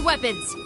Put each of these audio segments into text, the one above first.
your weapons!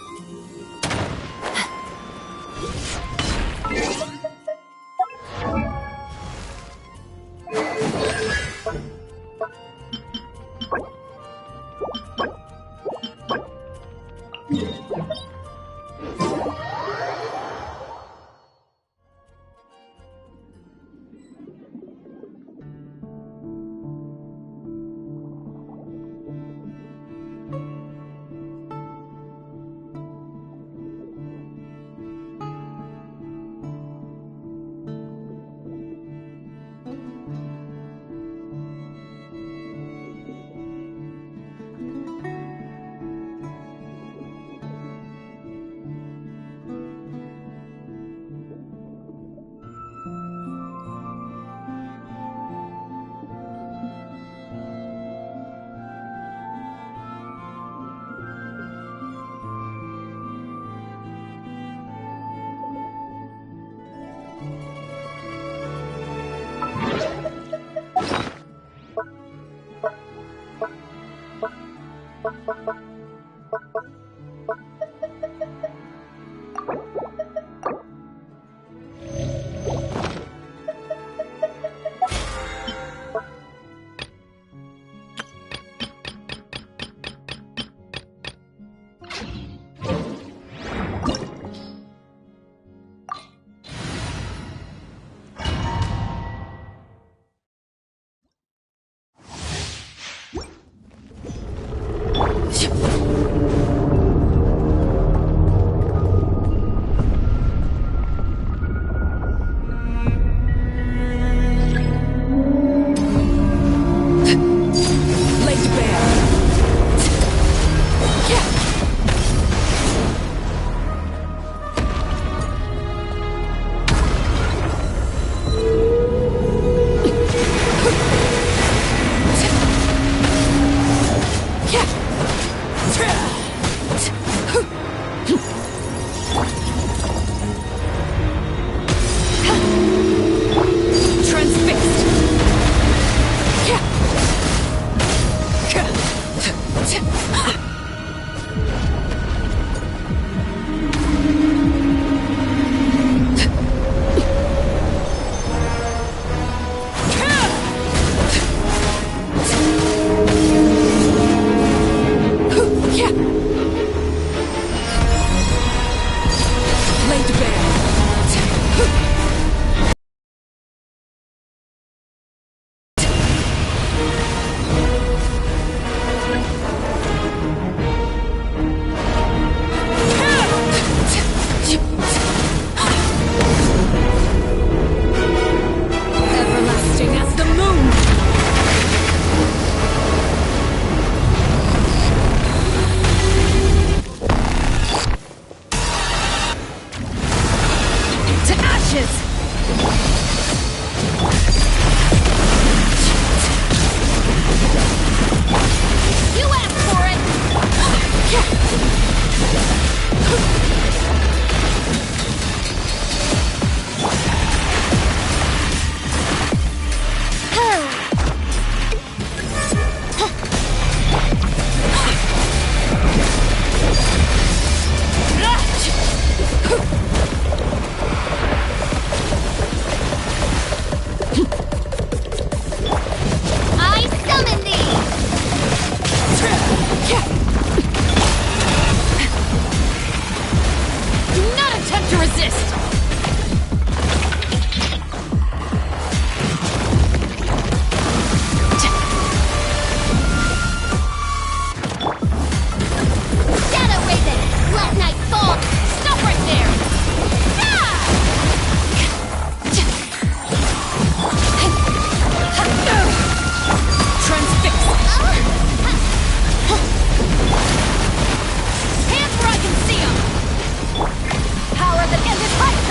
Power that ended life!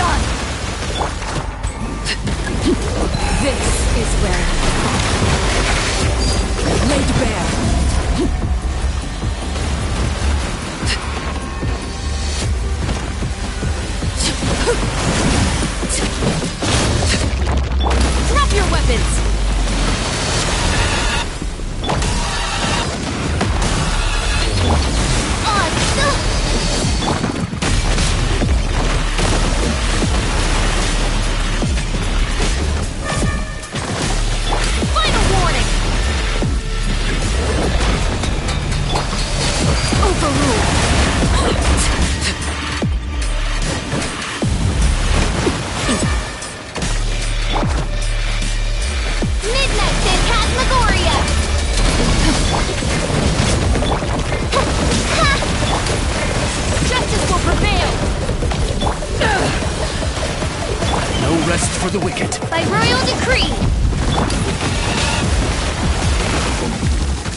for the wicked. By royal decree!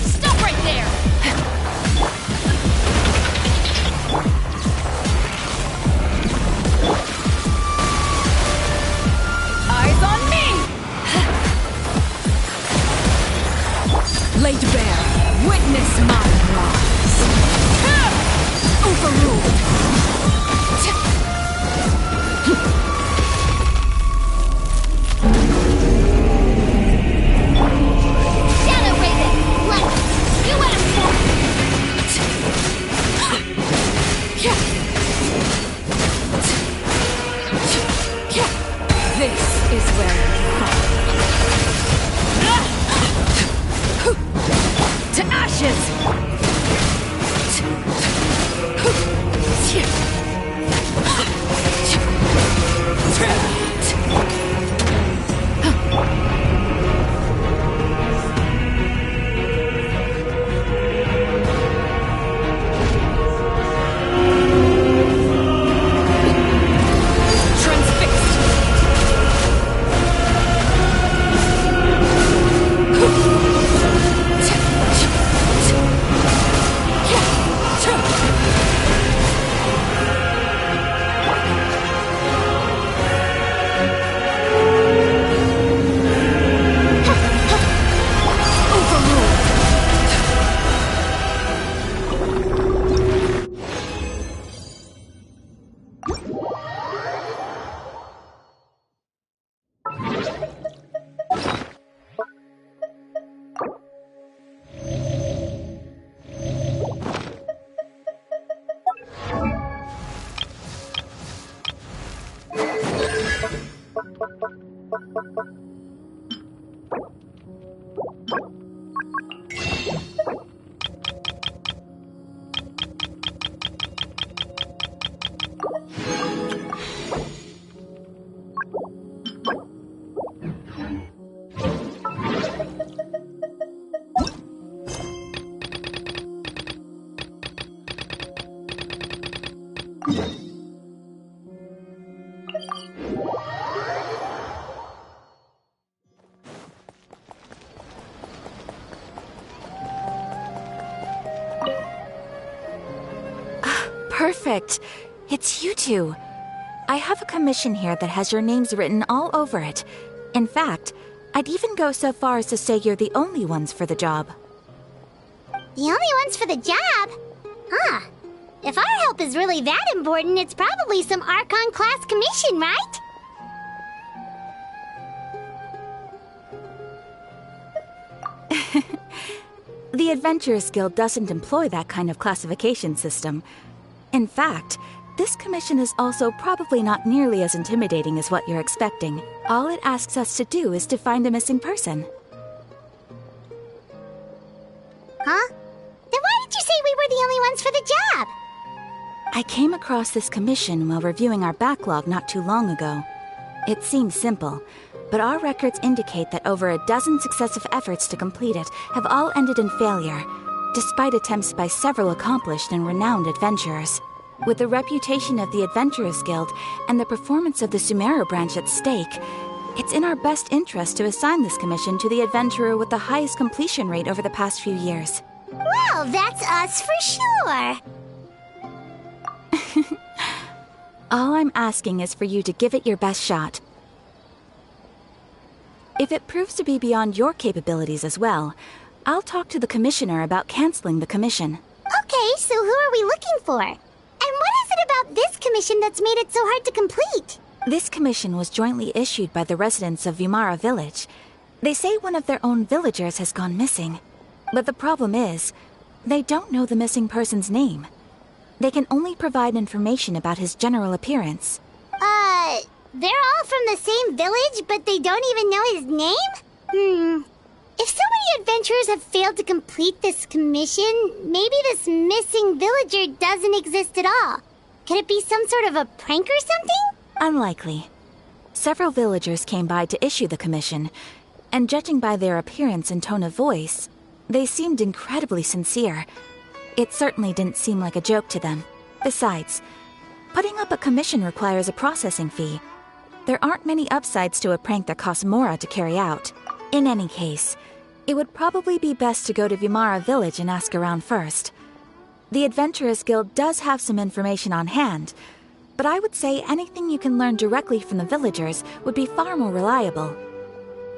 Stop right there! Eyes on me! Laid bare, witness my rise! Overruled! This is where you fall. To ashes! Perfect. It's you two. I have a commission here that has your names written all over it. In fact, I'd even go so far as to say you're the only ones for the job. The only ones for the job? Huh. If our help is really that important, it's probably some Archon-class commission, right? The Adventurers Guild doesn't employ that kind of classification system. In fact, this commission is also probably not nearly as intimidating as what you're expecting. All it asks us to do is to find a missing person. Huh? Then why did you say we were the only ones for the job? I came across this commission while reviewing our backlog not too long ago. It seems simple, but our records indicate that over a dozen successive efforts to complete it have all ended in failure, despite attempts by several accomplished and renowned adventurers. With the reputation of the Adventurers Guild and the performance of the Sumeru branch at stake, it's in our best interest to assign this commission to the adventurer with the highest completion rate over the past few years. Well, that's us for sure. All I'm asking is for you to give it your best shot. If it proves to be beyond your capabilities as well, I'll talk to the commissioner about canceling the commission. Okay, so who are we looking for? And what is it about this commission that's made it so hard to complete? This commission was jointly issued by the residents of Vimara Village. They say one of their own villagers has gone missing. But the problem is, they don't know the missing person's name. They can only provide information about his general appearance. They're all from the same village, but they don't even know his name? If so many adventurers have failed to complete this commission, maybe this missing villager doesn't exist at all. Could it be some sort of a prank or something? Unlikely. Several villagers came by to issue the commission, and judging by their appearance and tone of voice, they seemed incredibly sincere. It certainly didn't seem like a joke to them. Besides, putting up a commission requires a processing fee. there aren't many upsides to a prank that costs Mora to carry out. In any case, it would probably be best to go to Vimara Village and ask around first. The Adventurers Guild does have some information on hand, but I would say anything you can learn directly from the villagers would be far more reliable.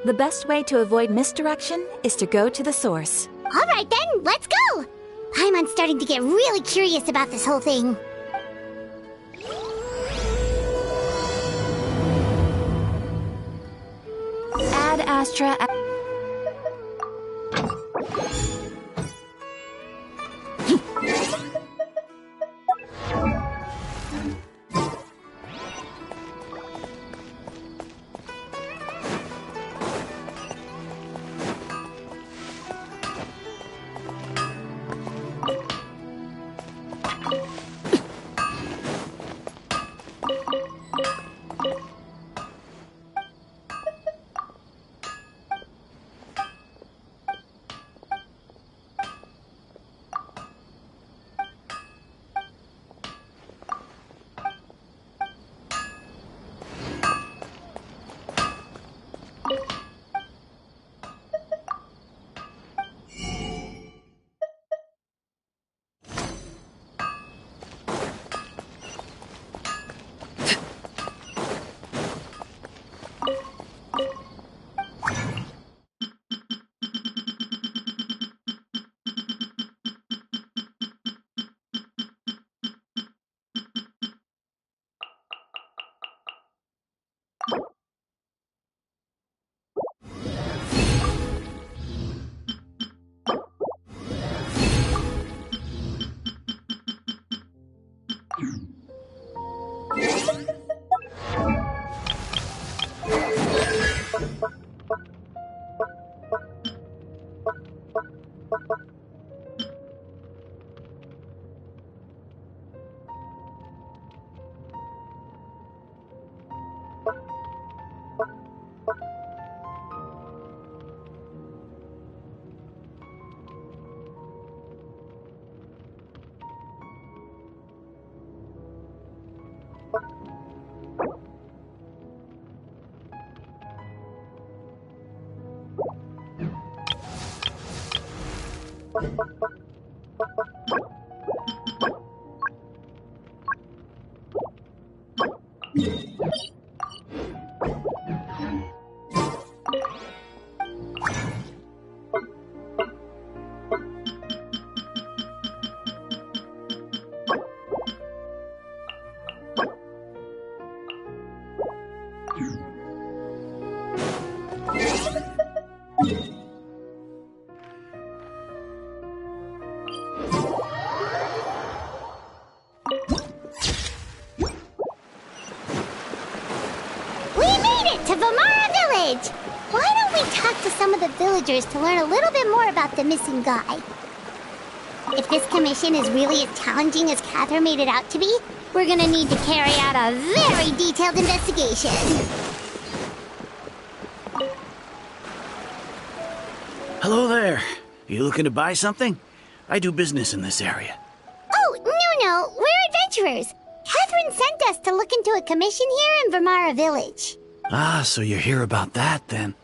The best way to avoid misdirection is to go to the source. All right then, let's go! I'm starting to get really curious about this whole thing. Ad Astra. To Vimara Village! Why don't we talk to some of the villagers to learn a little bit more about the missing guy? If this commission is really as challenging as Catherine made it out to be, we're gonna need to carry out a very detailed investigation. Hello there. You looking to buy something? I do business in this area. Oh, no, we're adventurers. Catherine sent us to look into a commission here in Vimara Village. Ah, so you're here about that, then.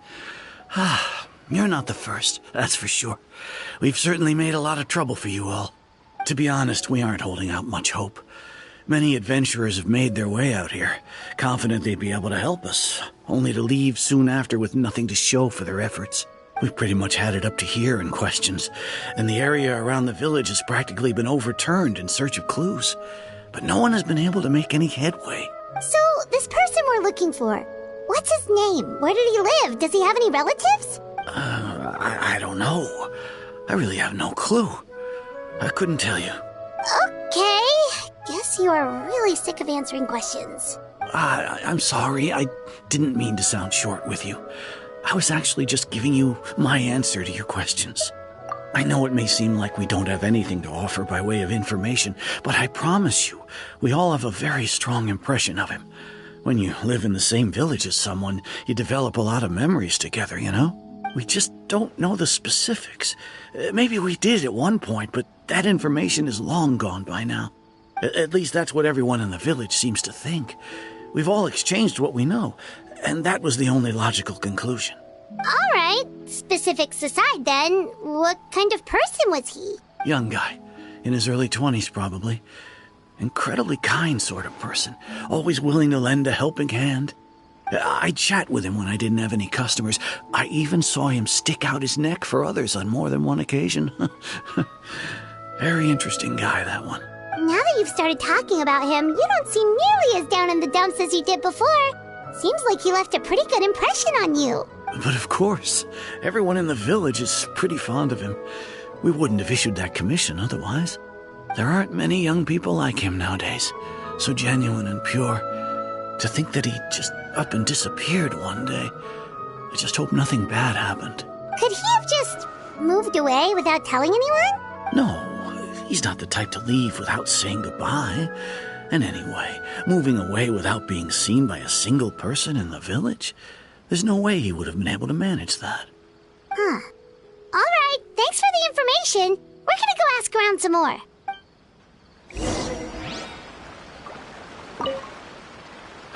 Ah, you're not the first, that's for sure. We've certainly made a lot of trouble for you all. To be honest, we aren't holding out much hope. Many adventurers have made their way out here, confident they'd be able to help us, only to leave soon after with nothing to show for their efforts. We've pretty much had it up to here in questions, and the area around the village has practically been overturned in search of clues. But no one has been able to make any headway. So, this person we're looking for, what's his name? Where did he live? Does he have any relatives? I don't know. I really have no clue. I couldn't tell you. Okay. Guess you are really sick of answering questions. I'm sorry. I didn't mean to sound short with you. I was actually just giving you my answer to your questions. I know it may seem like we don't have anything to offer by way of information, but I promise you, we all have a very strong impression of him. When you live in the same village as someone, you develop a lot of memories together, you know? We just don't know the specifics. Maybe we did at one point, but that information is long gone by now. At least that's what everyone in the village seems to think. We've all exchanged what we know, and that was the only logical conclusion. All right, specifics aside then, what kind of person was he? Young guy, in his early 20s probably. Incredibly kind sort of person, always willing to lend a helping hand. I'd chat with him when I didn't have any customers. I even saw him stick out his neck for others on more than one occasion. Very interesting guy, that one. Now that you've started talking about him, you don't seem nearly as down in the dumps as you did before. Seems like he left a pretty good impression on you. But of course, everyone in the village is pretty fond of him. We wouldn't have issued that commission otherwise. There aren't many young people like him nowadays, so genuine and pure. To think that he just up and disappeared one day. I just hope nothing bad happened. Could he have just moved away without telling anyone? No, he's not the type to leave without saying goodbye. And anyway, moving away without being seen by a single person in the village, there's no way he would have been able to manage that. Huh. All right, thanks for the information. We're gonna go ask around some more.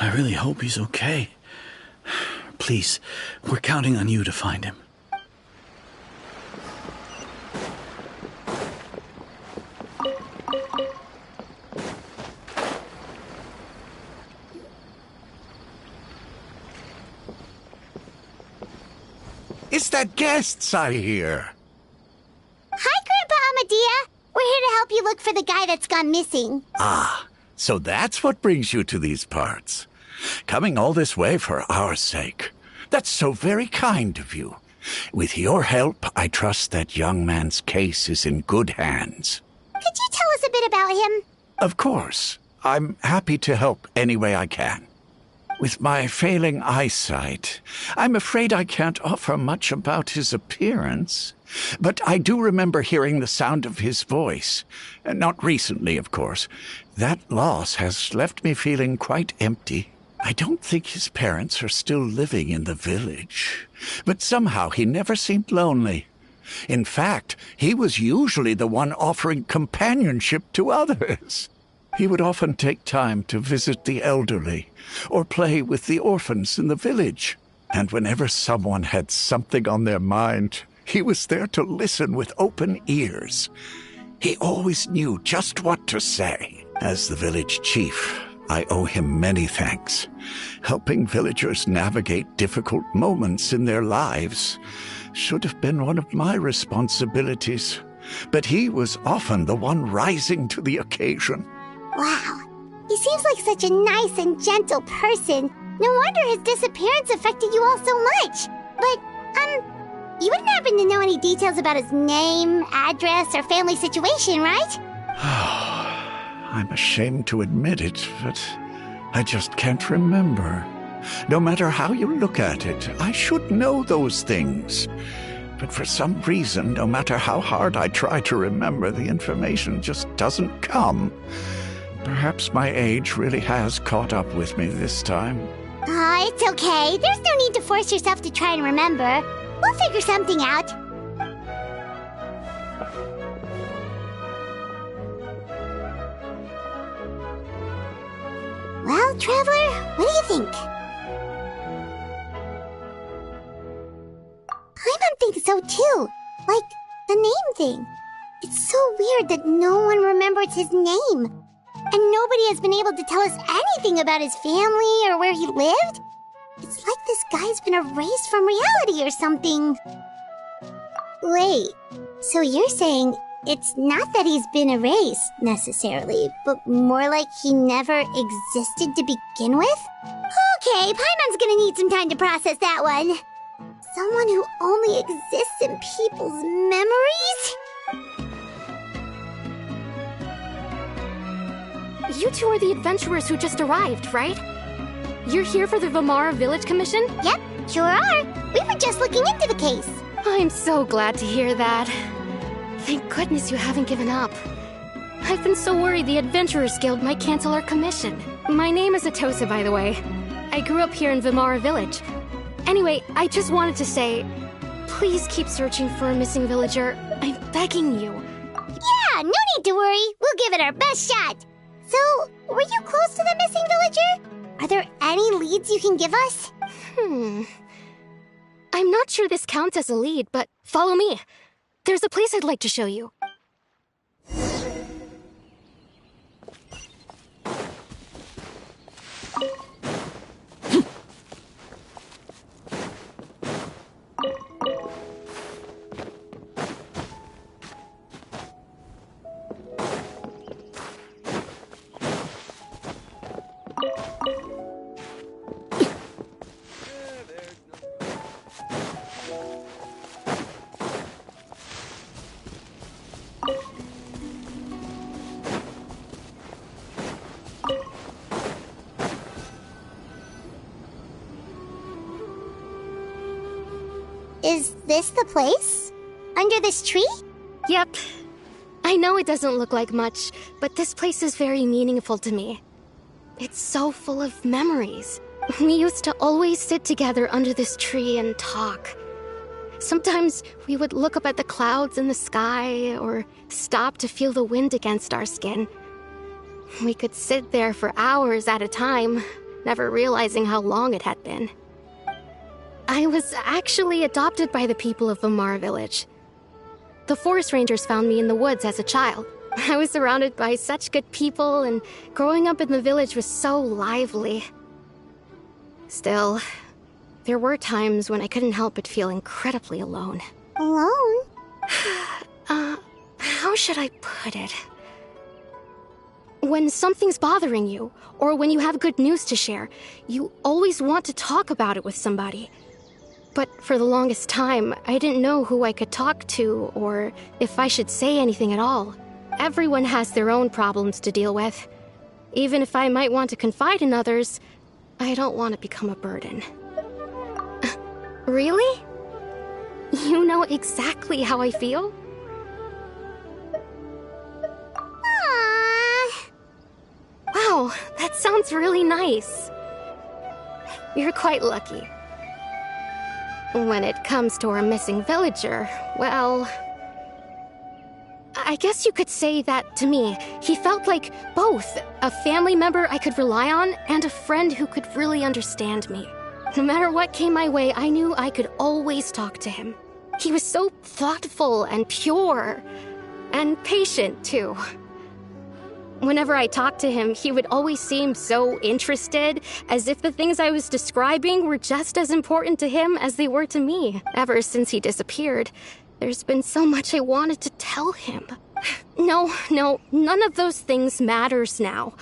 I really hope he's okay. Please, we're counting on you to find him. It's the guests I hear. Hi, Grandpa Amadea. We're here to help you look for the guy that's gone missing. Ah, so that's what brings you to these parts. Coming all this way for our sake. That's so very kind of you. With your help, I trust that young man's case is in good hands. Could you tell us a bit about him? Of course. I'm happy to help any way I can. With my failing eyesight, I'm afraid I can't offer much about his appearance. But I do remember hearing the sound of his voice. Not recently, of course. That loss has left me feeling quite empty. I don't think his parents are still living in the village. But somehow he never seemed lonely. In fact, he was usually the one offering companionship to others. He would often take time to visit the elderly or play with the orphans in the village. And whenever someone had something on their mind, he was there to listen with open ears. He always knew just what to say. As the village chief, I owe him many thanks. Helping villagers navigate difficult moments in their lives should have been one of my responsibilities. But he was often the one rising to the occasion. Wow. He seems like such a nice and gentle person. No wonder his disappearance affected you all so much. But, you wouldn't happen to know any details about his name, address, or family situation, right? I'm ashamed to admit it, but I just can't remember. No matter how you look at it, I should know those things. But for some reason, no matter how hard I try to remember, the information just doesn't come. Perhaps my age really has caught up with me this time. It's okay. There's no need to force yourself to try and remember. We'll figure something out. Well, Traveler, what do you think? Paimon thinks so too. Like, the name thing. It's so weird that no one remembers his name. And nobody has been able to tell us anything about his family or where he lived. It's like this guy's been erased from reality or something. Wait, so you're saying it's not that he's been erased, necessarily, but more like he never existed to begin with? Okay, Paimon's gonna need some time to process that one. Someone who only exists in people's memories? You two are the adventurers who just arrived, right? You're here for the Vamara Village Commission? Yep, sure are. We were just looking into the case. I'm so glad to hear that. Thank goodness you haven't given up. I've been so worried the Adventurers Guild might cancel our commission. My name is Atosa, by the way. I grew up here in Vamara Village. Anyway, I just wanted to say, please keep searching for a missing villager. I'm begging you. Yeah, no need to worry. We'll give it our best shot. So, were you close to the missing villager? Are there any leads you can give us? I'm not sure this counts as a lead, but follow me. There's a place I'd like to show you. Is this the place? Under this tree? Yep. I know it doesn't look like much, but this place is very meaningful to me. It's so full of memories. We used to always sit together under this tree and talk. Sometimes we would look up at the clouds in the sky, or stop to feel the wind against our skin. We could sit there for hours at a time, never realizing how long it had been. I was actually adopted by the people of Vamar Village. The forest rangers found me in the woods as a child. I was surrounded by such good people, and growing up in the village was so lively. Still, there were times when I couldn't help but feel incredibly alone. Alone? How should I put it? When something's bothering you, or when you have good news to share, you always want to talk about it with somebody. But for the longest time, I didn't know who I could talk to, or if I should say anything at all. Everyone has their own problems to deal with. Even if I might want to confide in others, I don't want to become a burden. Really? You know exactly how I feel? Aww. Wow, that sounds really nice. You're quite lucky. When it comes to our missing villager, well, I guess you could say that to me. He felt like both a family member I could rely on and a friend who could really understand me. No matter what came my way, I knew I could always talk to him. He was so thoughtful and pure, and patient too. Whenever I talked to him, he would always seem so interested, as if the things I was describing were just as important to him as they were to me. Ever since he disappeared, there's been so much I wanted to tell him. No, none of those things matters now.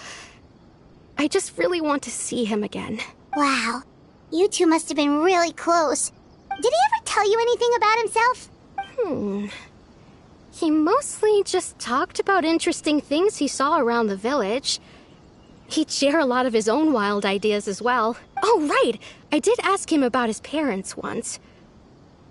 I just really want to see him again. Wow. You two must have been really close. Did he ever tell you anything about himself? He mostly just talked about interesting things he saw around the village. He'd share a lot of his own wild ideas as well. Oh, right! I did ask him about his parents once.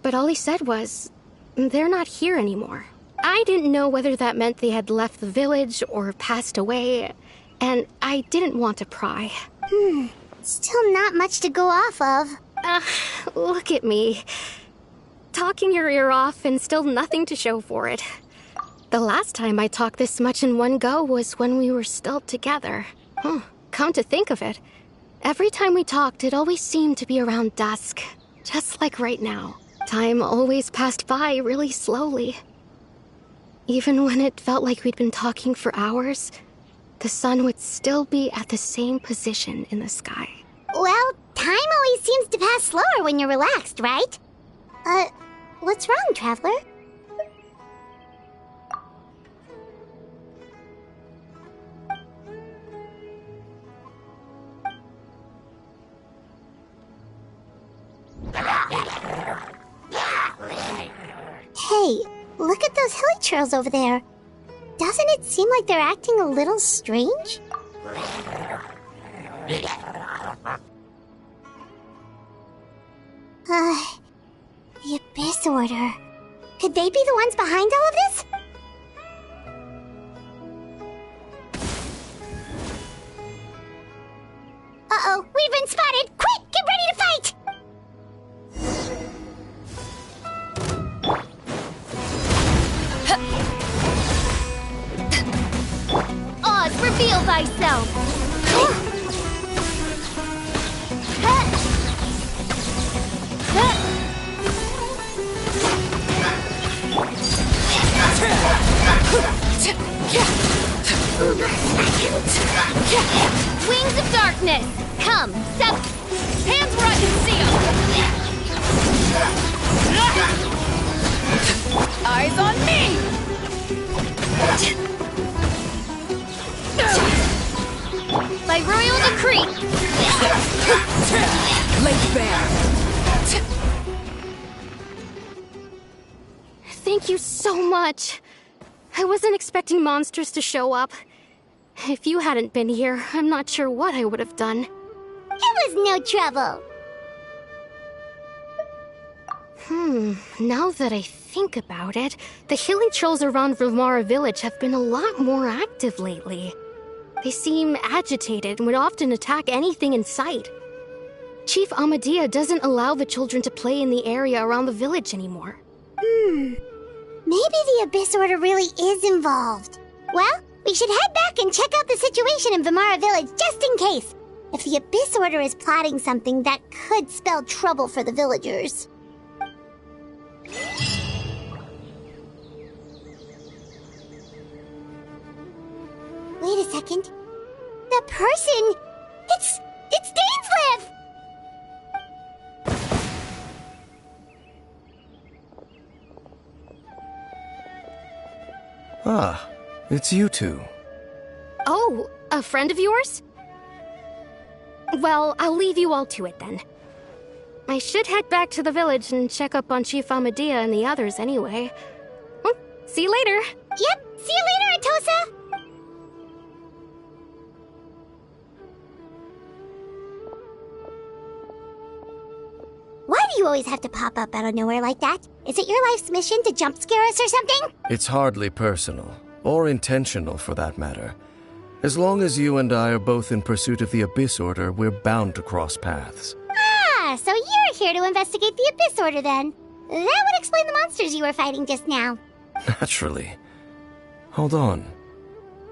But all he said was, they're not here anymore. I didn't know whether that meant they had left the village or passed away, and I didn't want to pry. Still not much to go off of. Look at me. Talking your ear off and still nothing to show for it. The last time I talked this much in one go was when we were still together. Come to think of it, every time we talked, it always seemed to be around dusk, just like right now. Time always passed by really slowly. Even when it felt like we'd been talking for hours, the sun would still be at the same position in the sky. Well, time always seems to pass slower when you're relaxed, right? What's wrong, Traveler? Hey, look at those hilly trails over there. Doesn't it seem like they're acting a little strange? The Abyss Order. Could they be the ones behind all of this? Uh-oh, we've been spotted! Quick, get ready to fight! Oz, reveal thyself! Wings of darkness! Come, step! Hands where I can see them! Eyes on me! By royal decree! Laid bare! Thank you so much. I wasn't expecting monsters to show up. If you hadn't been here, I'm not sure what I would have done. It was no trouble. Now that I think about it, the hilly trolls around Vimara village have been a lot more active lately. They seem agitated and would often attack anything in sight. Chief Amadea doesn't allow the children to play in the area around the village anymore. Maybe the Abyss Order really is involved. Well, we should head back and check out the situation in Vimara village just in case. If the Abyss Order is plotting something, that could spell trouble for the villagers. Wait a second. The person... It's Dainsleif! Ah, it's you two. Oh, a friend of yours? Well, I'll leave you all to it then. I should head back to the village and check up on Chief Amadea and the others anyway. See you later. Yep, see you later, Atosa! Why do you always have to pop up out of nowhere like that? Is it your life's mission to jump scare us or something? It's hardly personal, or intentional for that matter. As long as you and I are both in pursuit of the Abyss Order, we're bound to cross paths. Ah, so you're here to investigate the Abyss Order then. That would explain the monsters you were fighting just now. Naturally. Hold on.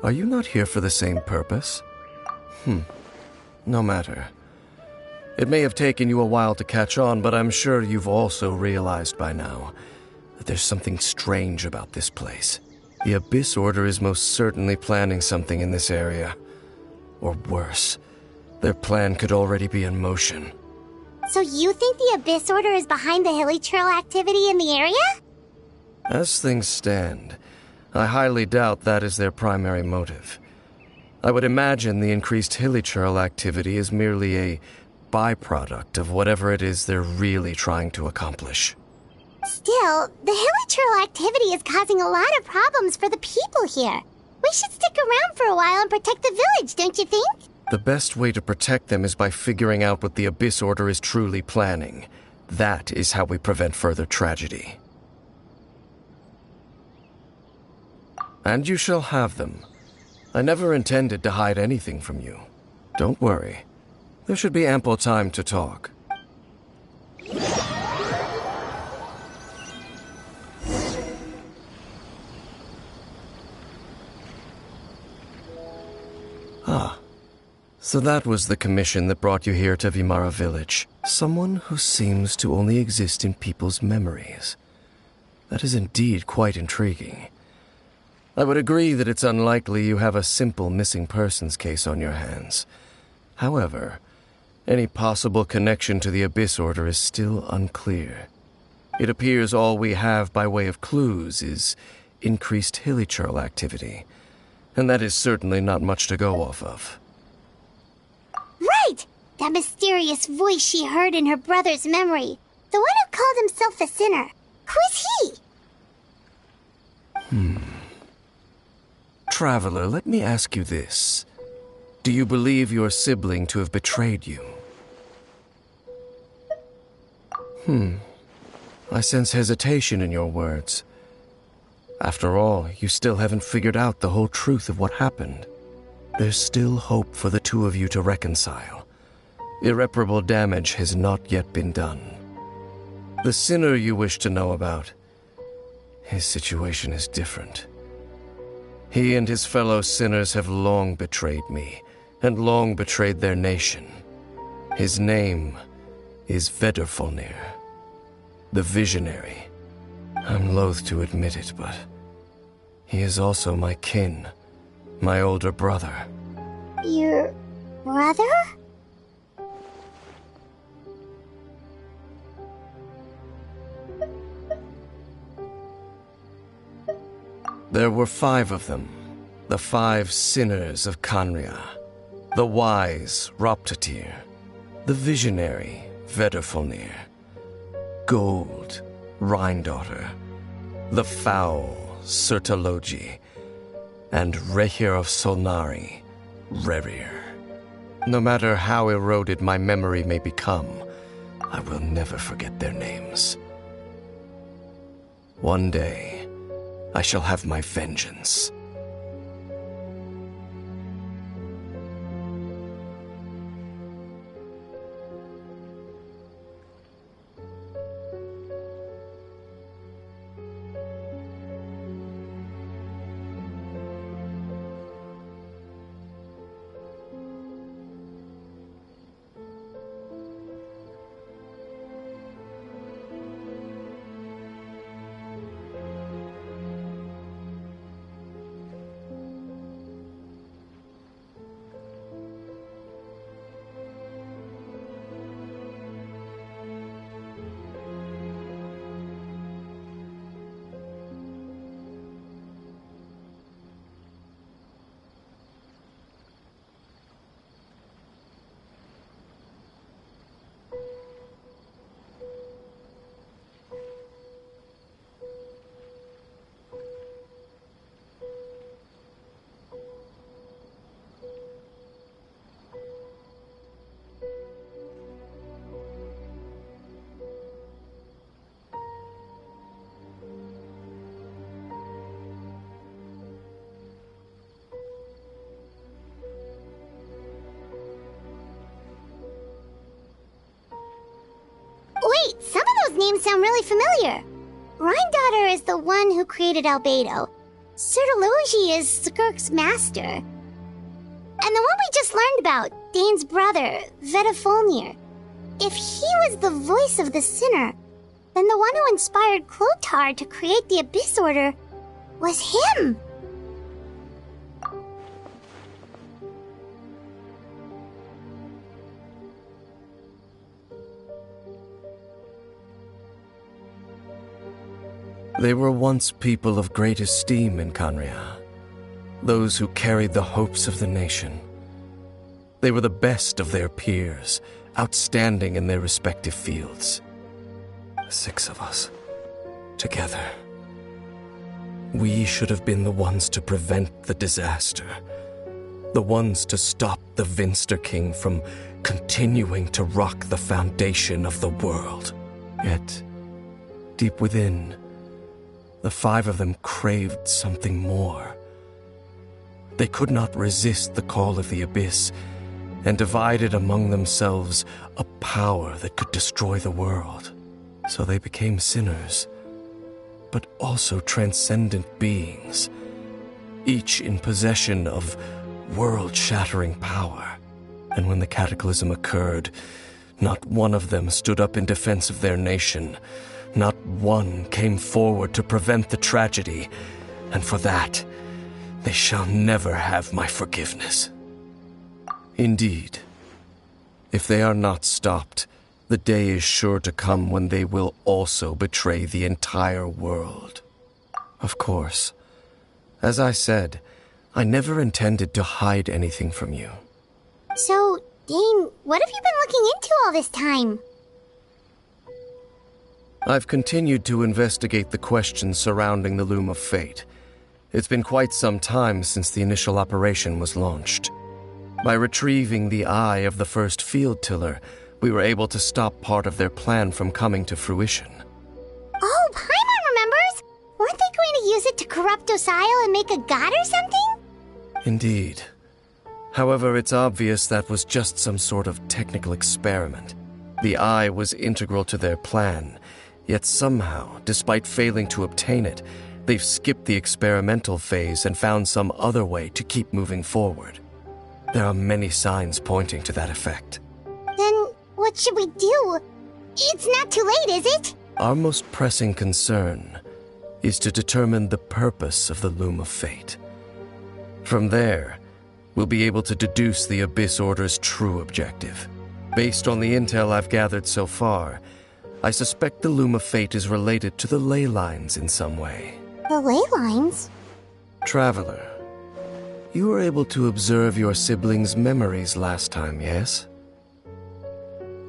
Are you not here for the same purpose? No matter. It may have taken you a while to catch on, but I'm sure you've also realized by now that there's something strange about this place. The Abyss Order is most certainly planning something in this area. Or worse, their plan could already be in motion. So you think the Abyss Order is behind the hilly trail activity in the area? As things stand, I highly doubt that is their primary motive. I would imagine the increased hilly trail activity is merely a byproduct of whatever it is they're really trying to accomplish. Still, the hilly trail activity is causing a lot of problems for the people here. We should stick around for a while and protect the village, don't you think? The best way to protect them is by figuring out what the Abyss Order is truly planning. That is how we prevent further tragedy. And you shall have them. I never intended to hide anything from you. Don't worry. There should be ample time to talk. Ah, so that was the commission that brought you here to Vimara village. Someone who seems to only exist in people's memories. That is indeed quite intriguing. I would agree that it's unlikely you have a simple missing persons case on your hands. However, any possible connection to the Abyss Order is still unclear. It appears all we have by way of clues is increased hilly trail activity, and that is certainly not much to go off of. Right! That mysterious voice she heard in her brother's memory. The one who called himself a sinner. Who is he? Traveler, let me ask you this. Do you believe your sibling to have betrayed you? I sense hesitation in your words. After all, you still haven't figured out the whole truth of what happened. There's still hope for the two of you to reconcile. Irreparable damage has not yet been done. The sinner you wish to know about, his situation is different. He and his fellow sinners have long betrayed me, and long betrayed their nation. His name is Vedrfolnir, the Visionary. I'm loath to admit it, but He is also my kin, my older brother. Your brother? There were 5 of them, the 5 sinners of Canria. The wise Roptatir, the visionary Vedderfolnir, Gold Rhindaughter, the foul Sertalogi, and Rehir of Solnari, Rerir. No matter how eroded my memory may become, I will never forget their names. One day, I shall have my vengeance. Wait, some of those names sound really familiar. Rhindaughter is the one who created Albedo. Sertalogi is Skirk's master. And the one we just learned about, Dane's brother, Vedderfolnir. If he was the voice of the sinner, then the one who inspired Clotar to create the Abyss Order was him. They were once people of great esteem in Canria, those who carried the hopes of the nation. They were the best of their peers, outstanding in their respective fields. 6 of us, together. We should have been the ones to prevent the disaster, the ones to stop the Vinster King from continuing to rock the foundation of the world. Yet, deep within, the 5 of them craved something more. They could not resist the call of the Abyss, and divided among themselves a power that could destroy the world. So they became sinners, but also transcendent beings, each in possession of world-shattering power. And when the cataclysm occurred, not one of them stood up in defense of their nation. Not one came forward to prevent the tragedy, and for that, they shall never have my forgiveness. Indeed, if they are not stopped, the day is sure to come when they will also betray the entire world. Of course, as I said, I never intended to hide anything from you. So, Dane, what have you been looking into all this time? I've continued to investigate the questions surrounding the Loom of Fate. It's been quite some time since the initial operation was launched. By retrieving the eye of the first field tiller, we were able to stop part of their plan from coming to fruition. Oh, Paimon remembers! Weren't they going to use it to corrupt Osial and make a god or something? Indeed. However, it's obvious that was just some sort of technical experiment. The eye was integral to their plan, yet somehow, despite failing to obtain it, they've skipped the experimental phase and found some other way to keep moving forward. There are many signs pointing to that effect. Then what should we do? It's not too late, is it? Our most pressing concern is to determine the purpose of the Loom of Fate. From there, we'll be able to deduce the Abyss Order's true objective. Based on the intel I've gathered so far, I suspect the Loom of Fate is related to the ley lines in some way. The ley lines? Traveler, you were able to observe your siblings' memories last time, yes?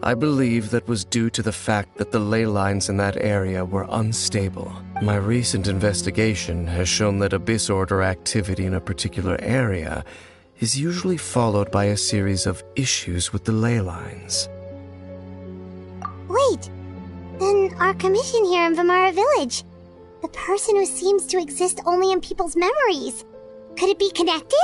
I believe that was due to the fact that the ley lines in that area were unstable. My recent investigation has shown that Abyss Order activity in a particular area is usually followed by a series of issues with the ley lines. Wait, then our commission here in Vimara Village, the person who seems to exist only in people's memories, could it be connected?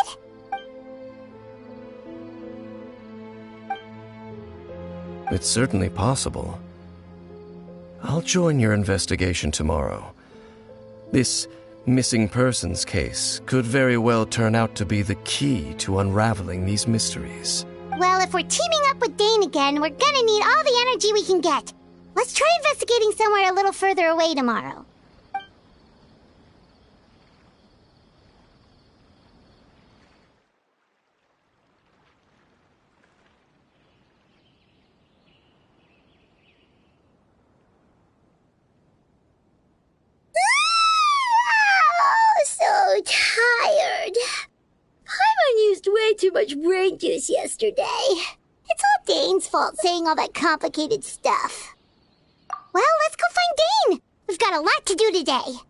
It's certainly possible. I'll join your investigation tomorrow. This missing persons case could very well turn out to be the key to unraveling these mysteries. Well, if we're teaming up with Dane again, we're gonna need all the energy we can get. Let's try investigating somewhere a little further away tomorrow. So tired. Paimon used way too much brain juice yesterday. It's all Dane's fault saying all that complicated stuff. Well, let's go find Dane. We've got a lot to do today.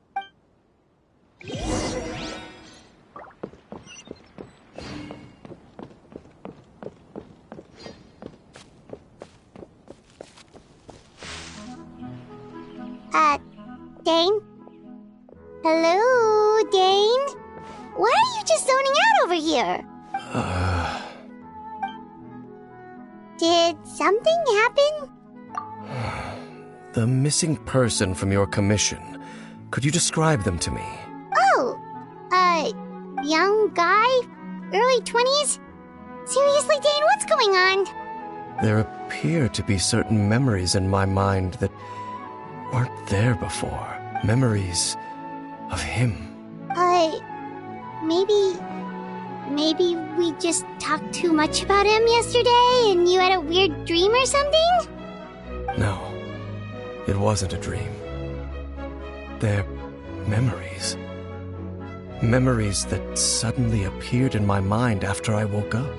Dane? Hello, Dane? Why are you just zoning out over here? Did something happen? The missing person from your commission. Could you describe them to me? Oh, young guy? Early 20s? Seriously, Dane, what's going on? There appear to be certain memories in my mind that weren't there before. Memories of him. Maybe we just talked too much about him yesterday and you had a weird dream or something? No, it wasn't a dream. They're memories. Memories that suddenly appeared in my mind after I woke up.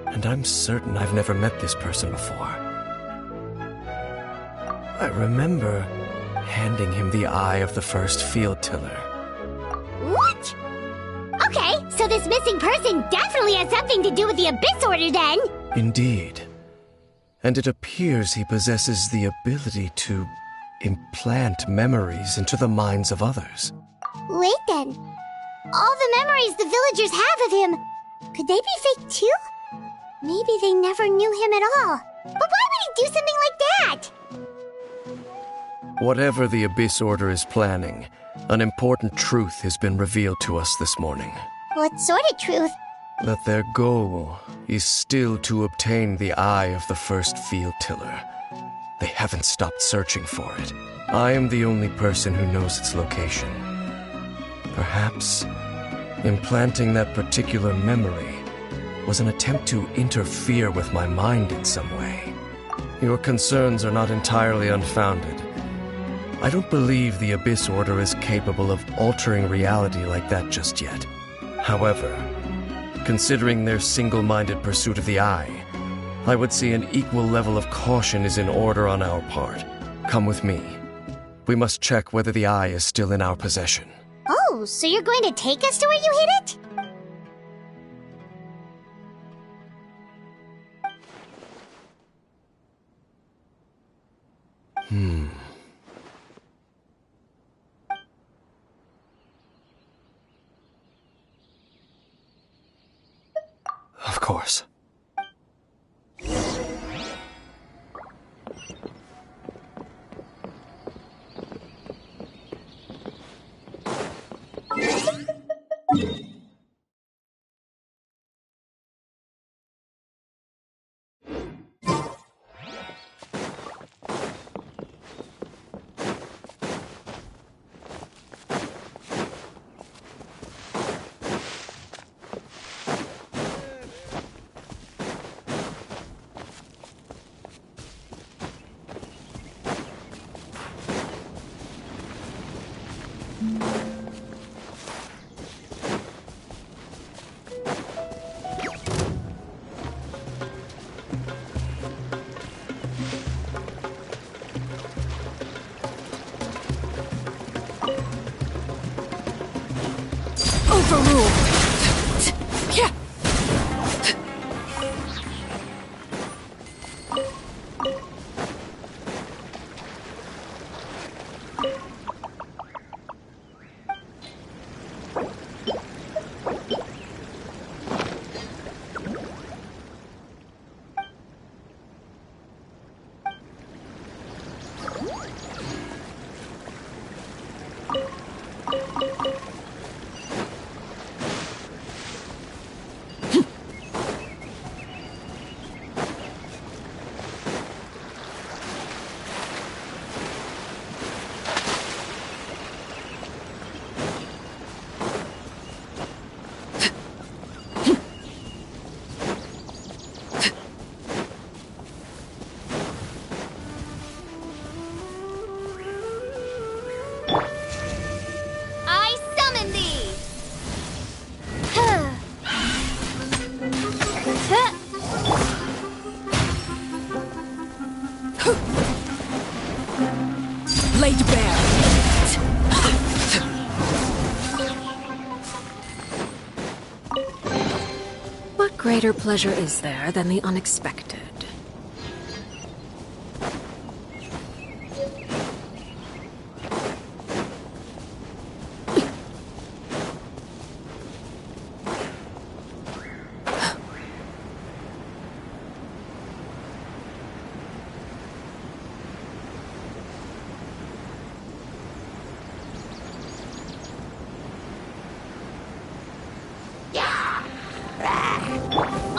And I'm certain I've never met this person before. I remember handing him the eye of the first field tiller. What? Okay, so this missing person definitely has something to do with the Abyss Order then! Indeed. And it appears he possesses the ability to implant memories into the minds of others. Wait then. All the memories the villagers have of him, could they be fake too? Maybe they never knew him at all. But why would he do something like that? Whatever the Abyss Order is planning, an important truth has been revealed to us this morning. What sort of truth? That their goal is still to obtain the eye of the first field tiller. They haven't stopped searching for it. I am the only person who knows its location. Perhaps implanting that particular memory was an attempt to interfere with my mind in some way. Your concerns are not entirely unfounded. I don't believe the Abyss Order is capable of altering reality like that just yet. However, considering their single-minded pursuit of the eye, I would say an equal level of caution is in order on our part. Come with me. We must check whether the eye is still in our possession. Oh, so you're going to take us to where you hid it? Of course. Laid bare. What greater pleasure is there than the unexpected?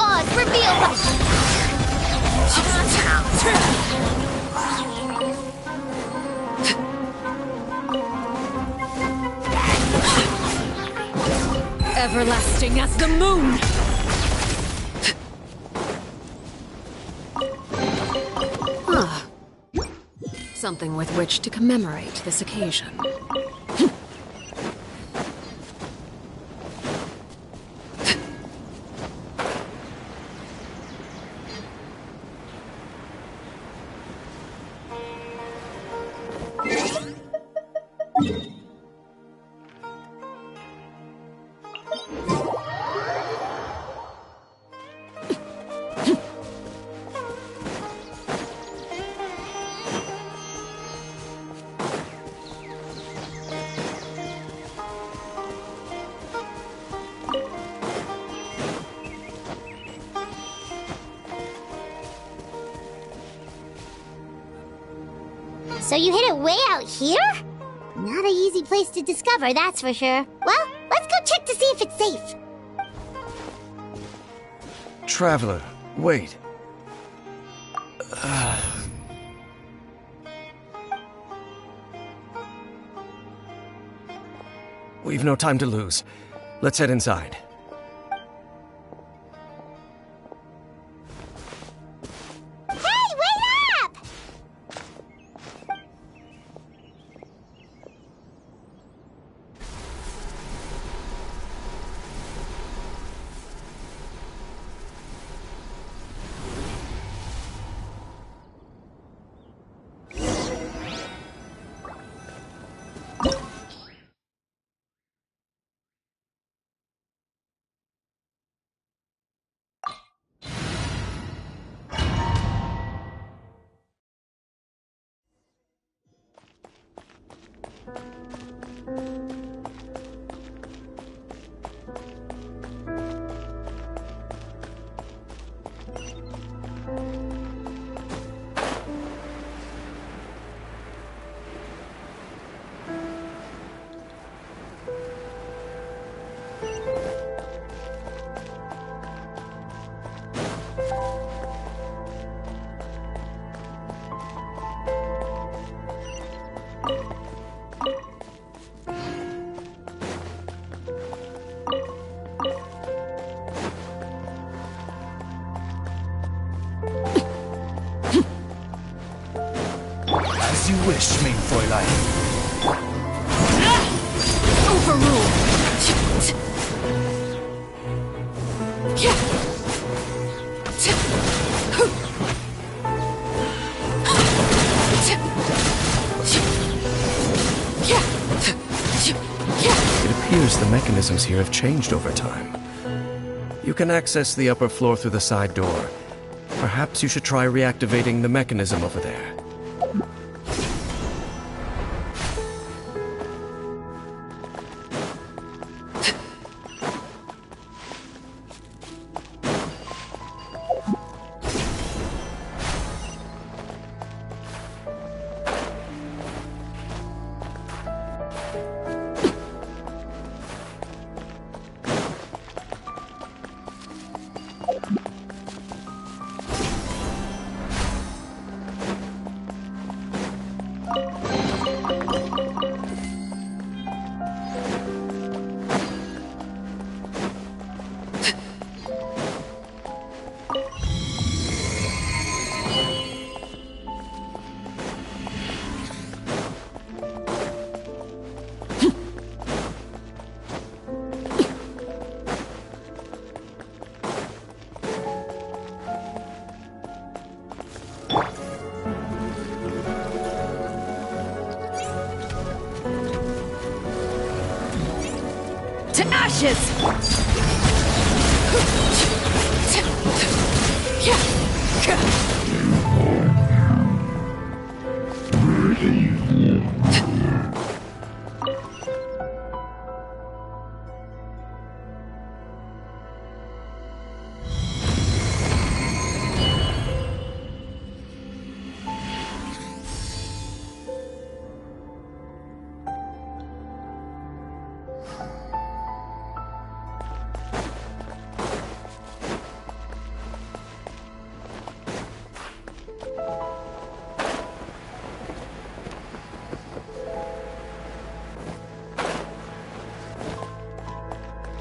Oh, it's revealed! Everlasting as the moon! Ah. Something with which to commemorate this occasion. So you hid it way out here? Not an easy place to discover, that's for sure. Well, let's go check to see if it's safe. Traveler, wait. We've no time to lose. Let's head inside. Hey, wait up! As you wish, mein Fräulein. Overruled! It appears the mechanisms here have changed over time. You can access the upper floor through the side door. Perhaps you should try reactivating the mechanism over there. ashes!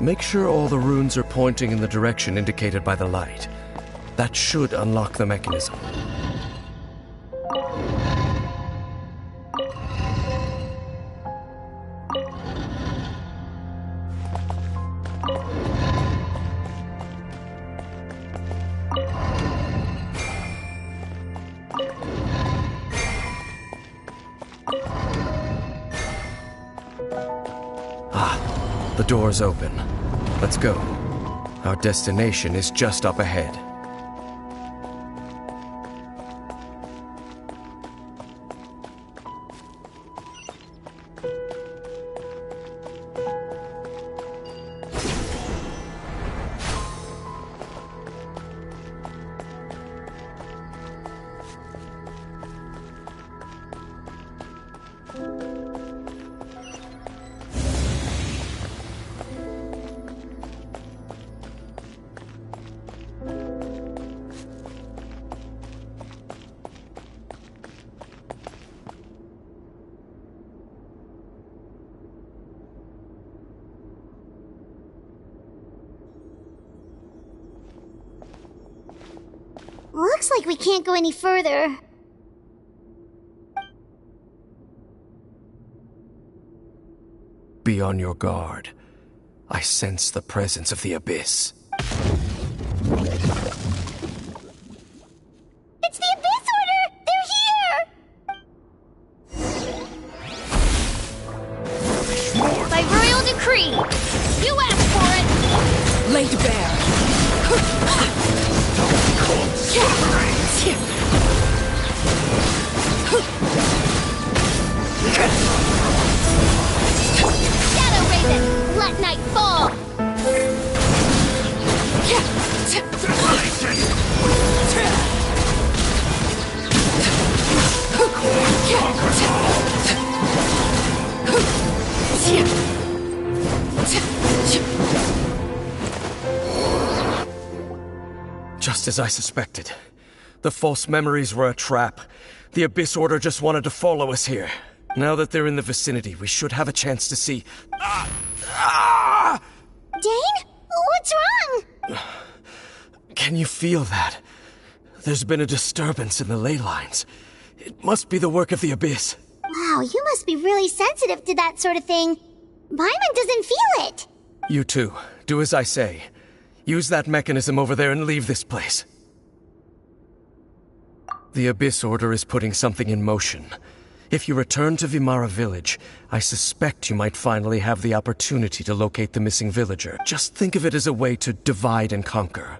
Make sure all the runes are pointing in the direction indicated by the light. That should unlock the mechanism. The door's open. Let's go. Our destination is just up ahead. Looks like we can't go any further. Be on your guard. I sense the presence of the Abyss. It's the Abyss Order! They're here! By royal decree! You asked for it! Laid bare! Shadow Raven! Let night fall! Just as I suspected. The false memories were a trap. The Abyss Order just wanted to follow us here. Now that they're in the vicinity, we should have a chance to see... Dane? What's wrong? Can you feel that? There's been a disturbance in the ley lines. It must be the work of the Abyss. Wow, you must be really sensitive to that sort of thing. Paimon doesn't feel it. You too. Do as I say. Use that mechanism over there and leave this place. The Abyss Order is putting something in motion. If you return to Vimara Village, I suspect you might finally have the opportunity to locate the missing villager. Just think of it as a way to divide and conquer.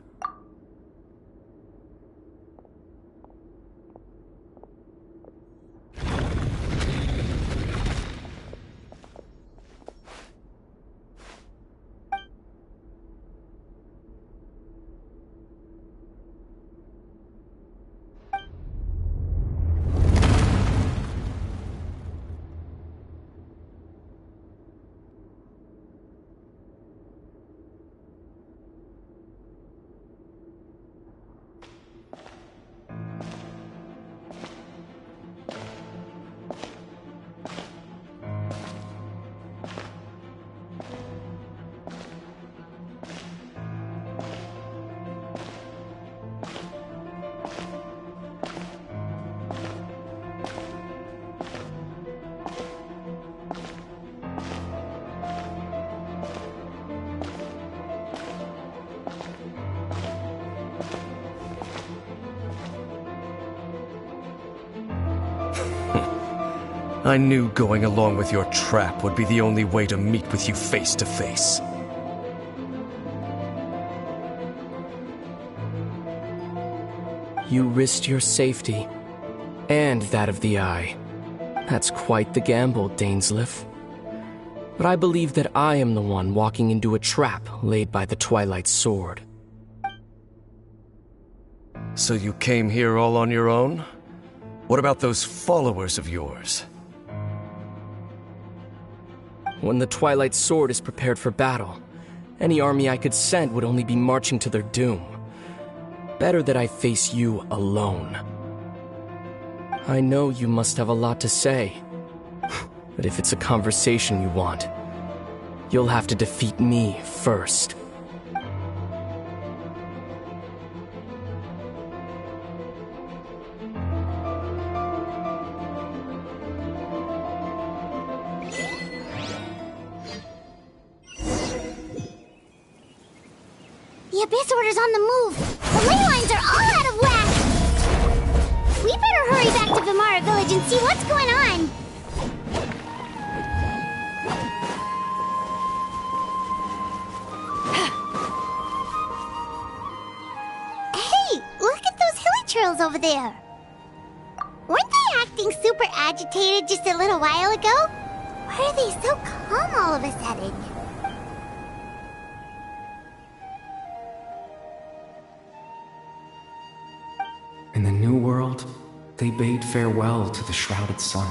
I knew going along with your trap would be the only way to meet with you face to face. You risked your safety, and that of the Eye. That's quite the gamble, Dainsleif. But I believe that I am the one walking into a trap laid by the Twilight Sword. So you came here all on your own? What about those followers of yours? When the Twilight Sword is prepared for battle, any army I could send would only be marching to their doom. Better that I face you alone. I know you must have a lot to say, but if it's a conversation you want, you'll have to defeat me first. The Abyss Order's on the move. The ley lines are all out of whack. We better hurry back to Vimara Village and see what's going on. Hey, look at those hilly trails over there. Weren't they acting super agitated just a little while ago? Why are they so calm all of a sudden? In the New World, they bade farewell to the shrouded sun.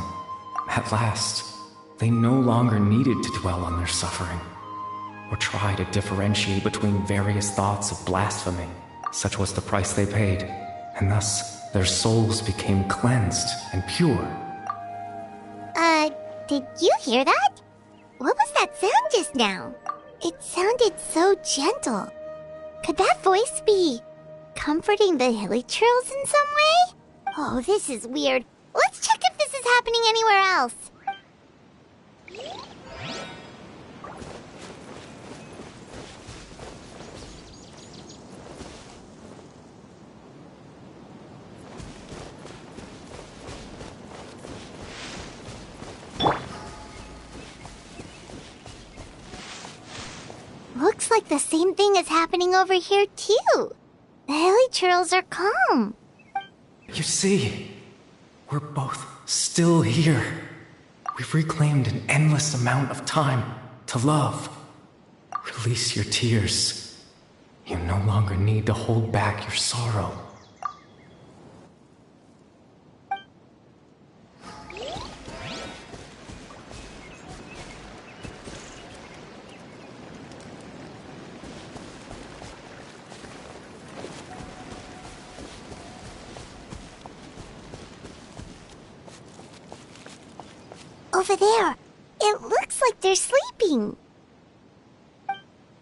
At last, they no longer needed to dwell on their suffering, or try to differentiate between various thoughts of blasphemy. Such was the price they paid, and thus their souls became cleansed and pure. Did you hear that? What was that sound just now? It sounded so gentle. Could that voice be comforting the hilly trails in some way? Oh, this is weird. Let's check if this is happening anywhere else. Looks like the same thing is happening over here, too. The hilly trails are calm. You see, we're both still here. We've reclaimed an endless amount of time to love. Release your tears. You no longer need to hold back your sorrow. Over there. It looks like they're sleeping.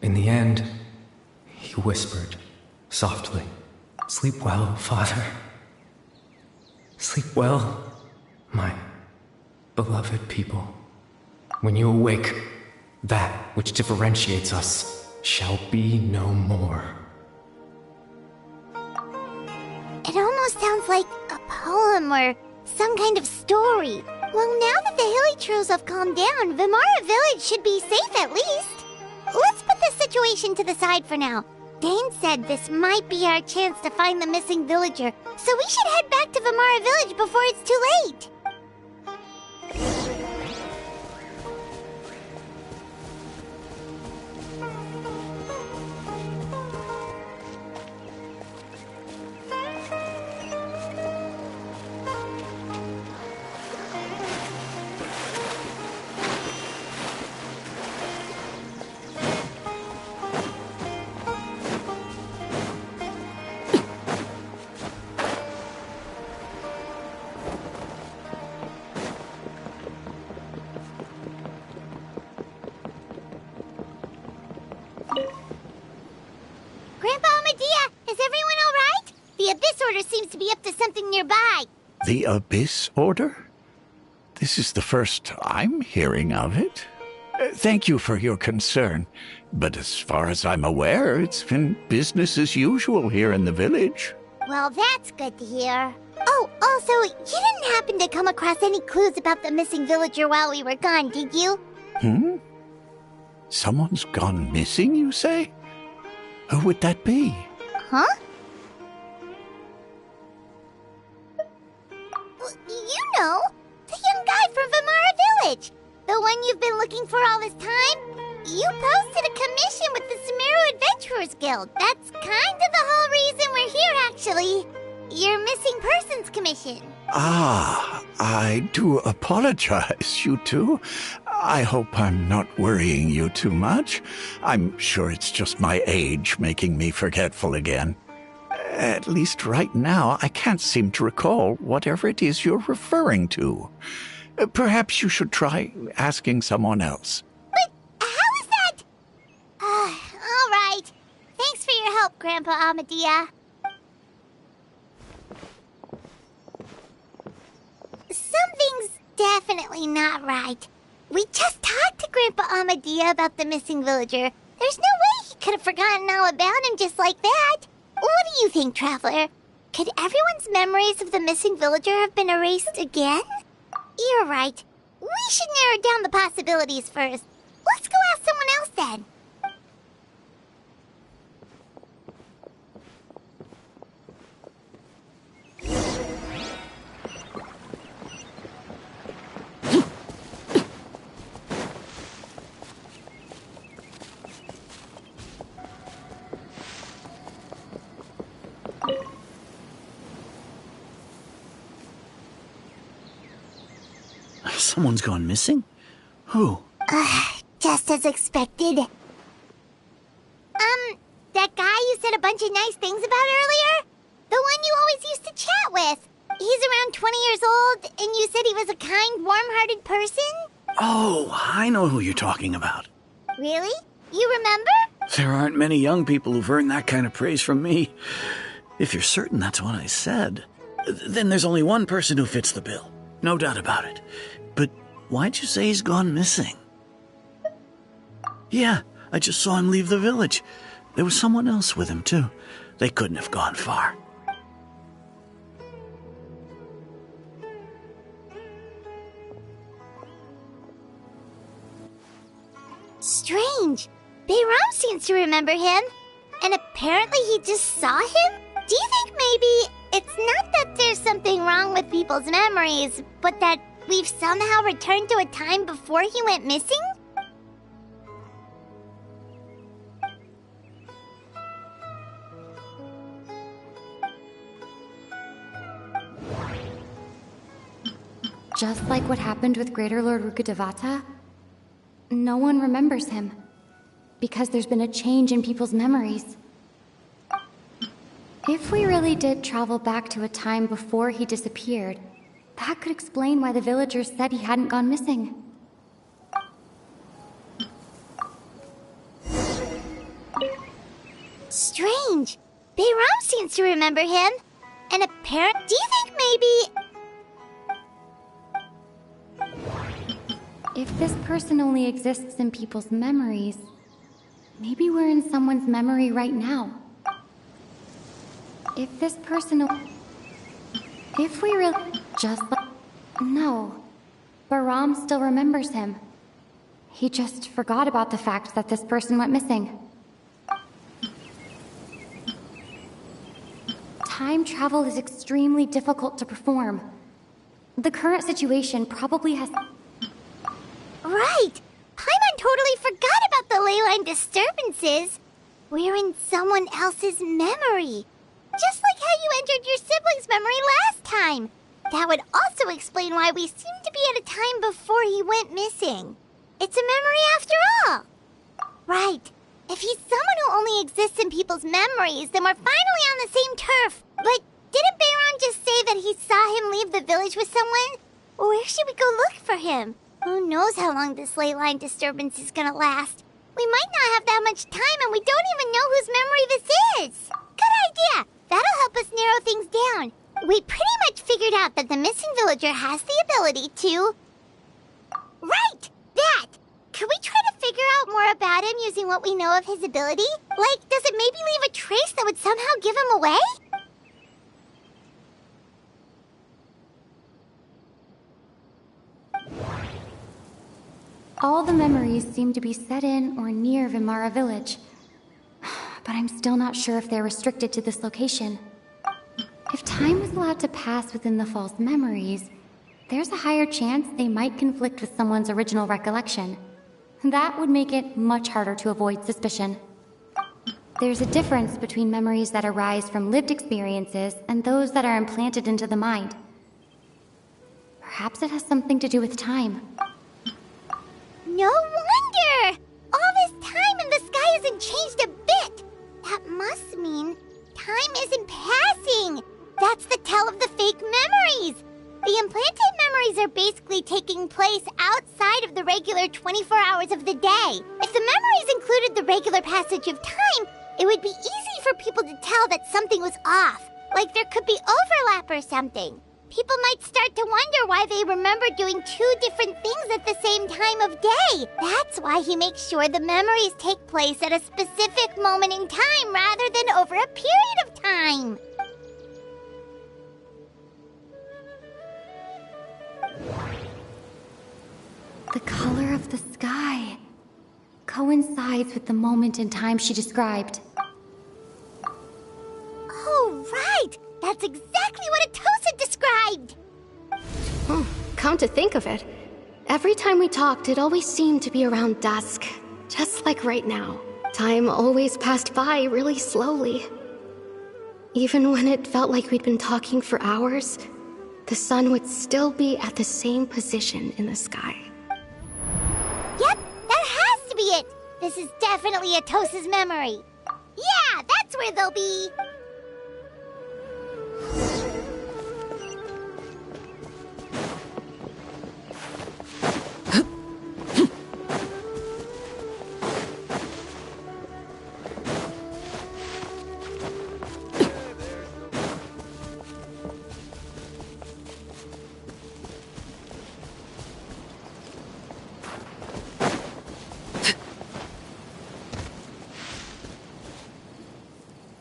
In the end, he whispered, softly, "Sleep well, Father. Sleep well, my beloved people. When you awake, that which differentiates us shall be no more." It almost sounds like a poem or some kind of story. Well, now that the hilly trails have calmed down, Vimara Village should be safe at least. Let's put this situation to the side for now. Dane said this might be our chance to find the missing villager, so we should head back to Vimara Village before it's too late. Grandpa Medea, is everyone all right? The Abyss Order seems to be up to something nearby. The Abyss Order? This is the first I'm hearing of it. Thank you for your concern, but as far as I'm aware, it's been business as usual here in the village. Well, that's good to hear. Oh, also, you didn't happen to come across any clues about the missing villager while we were gone, did you? Someone's gone missing, you say? Who would that be? Huh? You know, the young guy from Vimara Village. The one you've been looking for all this time. You posted a commission with the Sumeru Adventurers Guild. That's kind of the whole reason we're here, actually. Your missing persons commission. Ah, I do apologize, you two. I hope I'm not worrying you too much. I'm sure it's just my age making me forgetful again. At least right now, I can't seem to recall whatever it is you're referring to. Perhaps you should try asking someone else. But how is that? All right. Thanks for your help, Grandpa Amadia. Something's definitely not right. We just talked to Grandpa Amadia about the missing villager. There's no way he could have forgotten all about him just like that. What do you think, Traveler? Could everyone's memories of the missing villager have been erased again? You're right. We should narrow down the possibilities first. Let's go ask someone else then. Someone's gone missing? Who? Just as expected. That guy you said a bunch of nice things about earlier? The one you always used to chat with. He's around 20 years old, and you said he was a kind, warm-hearted person? Oh, I know who you're talking about. Really? You remember? There aren't many young people who've earned that kind of praise from me. If you're certain that's what I said, then there's only one person who fits the bill. No doubt about it. But why'd you say he's gone missing? Yeah, I just saw him leave the village. There was someone else with him, too. They couldn't have gone far. Strange. Bayram seems to remember him. And apparently he just saw him? Do you think maybe it's not that there's something wrong with people's memories, but that we've somehow returned to a time before he went missing? Just like what happened with Greater Lord Rukkhadevata, no one remembers him, because there's been a change in people's memories. If we really did travel back to a time before he disappeared, that could explain why the villagers said he hadn't gone missing. Strange. Bayram seems to remember him. And apparently, do you think maybe... If this person only exists in people's memories, maybe we're in someone's memory right now. If this person... If we really... Just like... No. Bahram still remembers him. He just forgot about the fact that this person went missing. Time travel is extremely difficult to perform. The current situation probably has... Right! Paimon totally forgot about the ley line disturbances. We're in someone else's memory. Just like how you entered your sibling's memory last time. That would also explain why we seem to be at a time before he went missing. It's a memory after all. Right. If he's someone who only exists in people's memories, then we're finally on the same turf. But didn't Bayron just say that he saw him leave the village with someone? Where should we go look for him? Who knows how long this ley line disturbance is gonna last? We might not have that much time, and we don't even know whose memory this is. Good idea. That'll help us narrow things down. We pretty much figured out that the missing villager has the ability to... Right! That! Could we try to figure out more about him using what we know of his ability? Like, does it maybe leave a trace that would somehow give him away? All the memories seem to be set in or near Vimara village. But I'm still not sure if they're restricted to this location. If time is allowed to pass within the false memories, there's a higher chance they might conflict with someone's original recollection. That would make it much harder to avoid suspicion. There's a difference between memories that arise from lived experiences and those that are implanted into the mind. Perhaps it has something to do with time. No wonder! All this time and the sky hasn't changed a bit! That must mean time isn't passing! That's the tell of the fake memories! The implanted memories are basically taking place outside of the regular 24 hours of the day. If the memories included the regular passage of time, it would be easy for people to tell that something was off. Like there could be overlap or something. People might start to wonder why they remember doing two different things at the same time of day. That's why he makes sure the memories take place at a specific moment in time rather than over a period of time. The color of the sky coincides with the moment in time she described. Oh, right! That's exactly what Atosa described! Come to think of it, every time we talked, it always seemed to be around dusk. Just like right now. Time always passed by really slowly. Even when it felt like we'd been talking for hours, the sun would still be at the same position in the sky. Yep, that has to be it! This is definitely Atosa's memory. Yeah, that's where they'll be!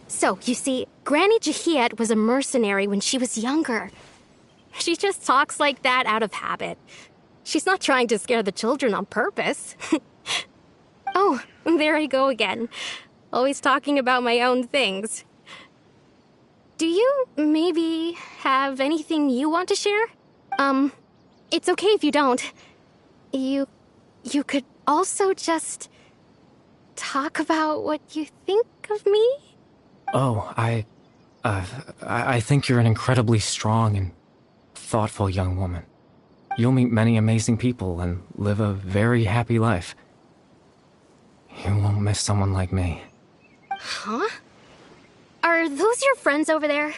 So, you see, Granny Jahiet was a mercenary when she was younger. She just talks like that out of habit. She's not trying to scare the children on purpose. Oh, there I go again. Always talking about my own things. Do you maybe have anything you want to share? It's okay if you don't. You could also just talk about what you think of me? Oh, I think you're an incredibly strong and thoughtful young woman. You'll meet many amazing people and live a very happy life. You won't miss someone like me. Huh? Are those your friends over there?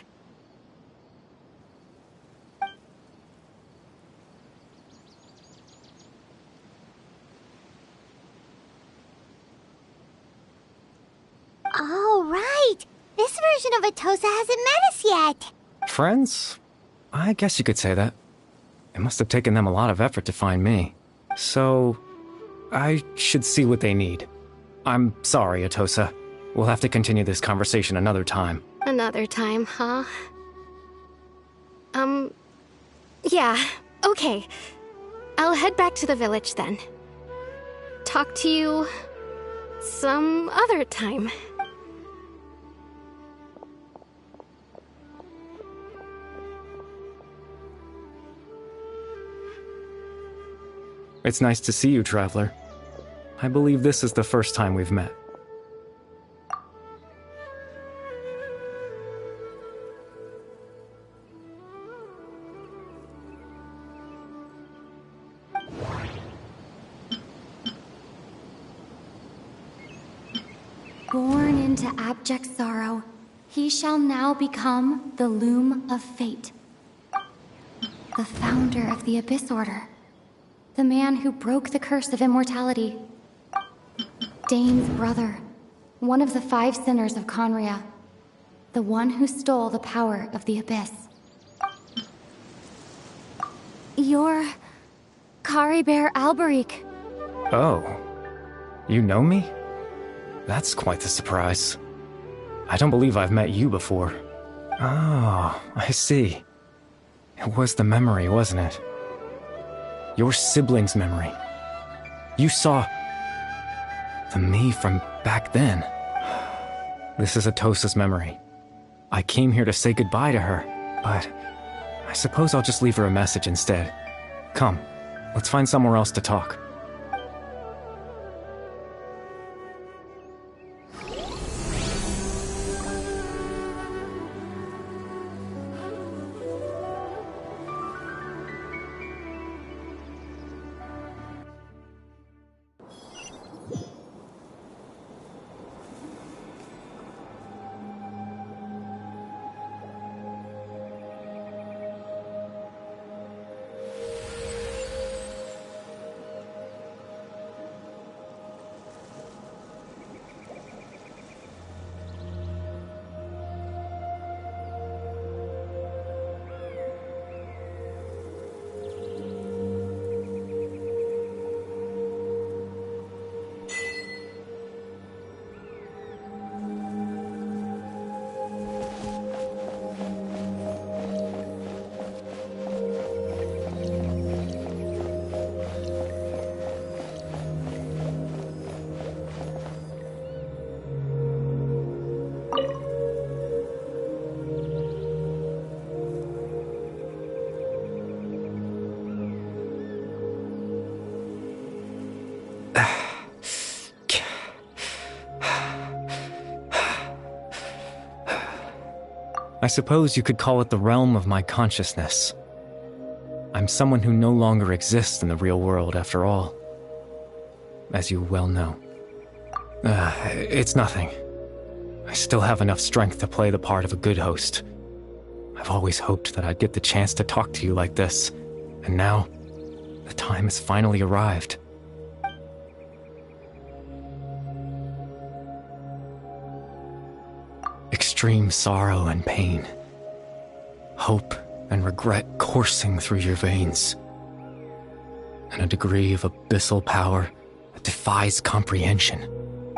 Oh, right! This version of Atosa hasn't met us yet! Friends? I guess you could say that. It must have taken them a lot of effort to find me. So, I should see what they need. I'm sorry, Atosa. We'll have to continue this conversation another time. Another time, huh? Yeah, okay. I'll head back to the village then. Talk to you some other time. It's nice to see you, Traveler. I believe this is the first time we've met. Born into abject sorrow, he shall now become the Loom of Fate. The founder of the Abyss Order. The man who broke the curse of immortality. Dane's brother. One of the 5 sinners of Conria. The one who stole the power of the Abyss. You're Caribert Alberic. Oh. You know me? That's quite the surprise. I don't believe I've met you before. Oh, I see. It was the memory, wasn't it? Your sibling's memory. You saw the me from back then. This is Atosa's memory. I came here to say goodbye to her. But I suppose I'll just leave her a message instead. Come, let's find somewhere else to talk. I suppose you could call it the realm of my consciousness. I'm someone who no longer exists in the real world, after all. As you well know. It's nothing. I still have enough strength to play the part of a good host. I've always hoped that I'd get the chance to talk to you like this, and now, the time has finally arrived. Extreme sorrow and pain. Hope and regret coursing through your veins. And a degree of abyssal power that defies comprehension.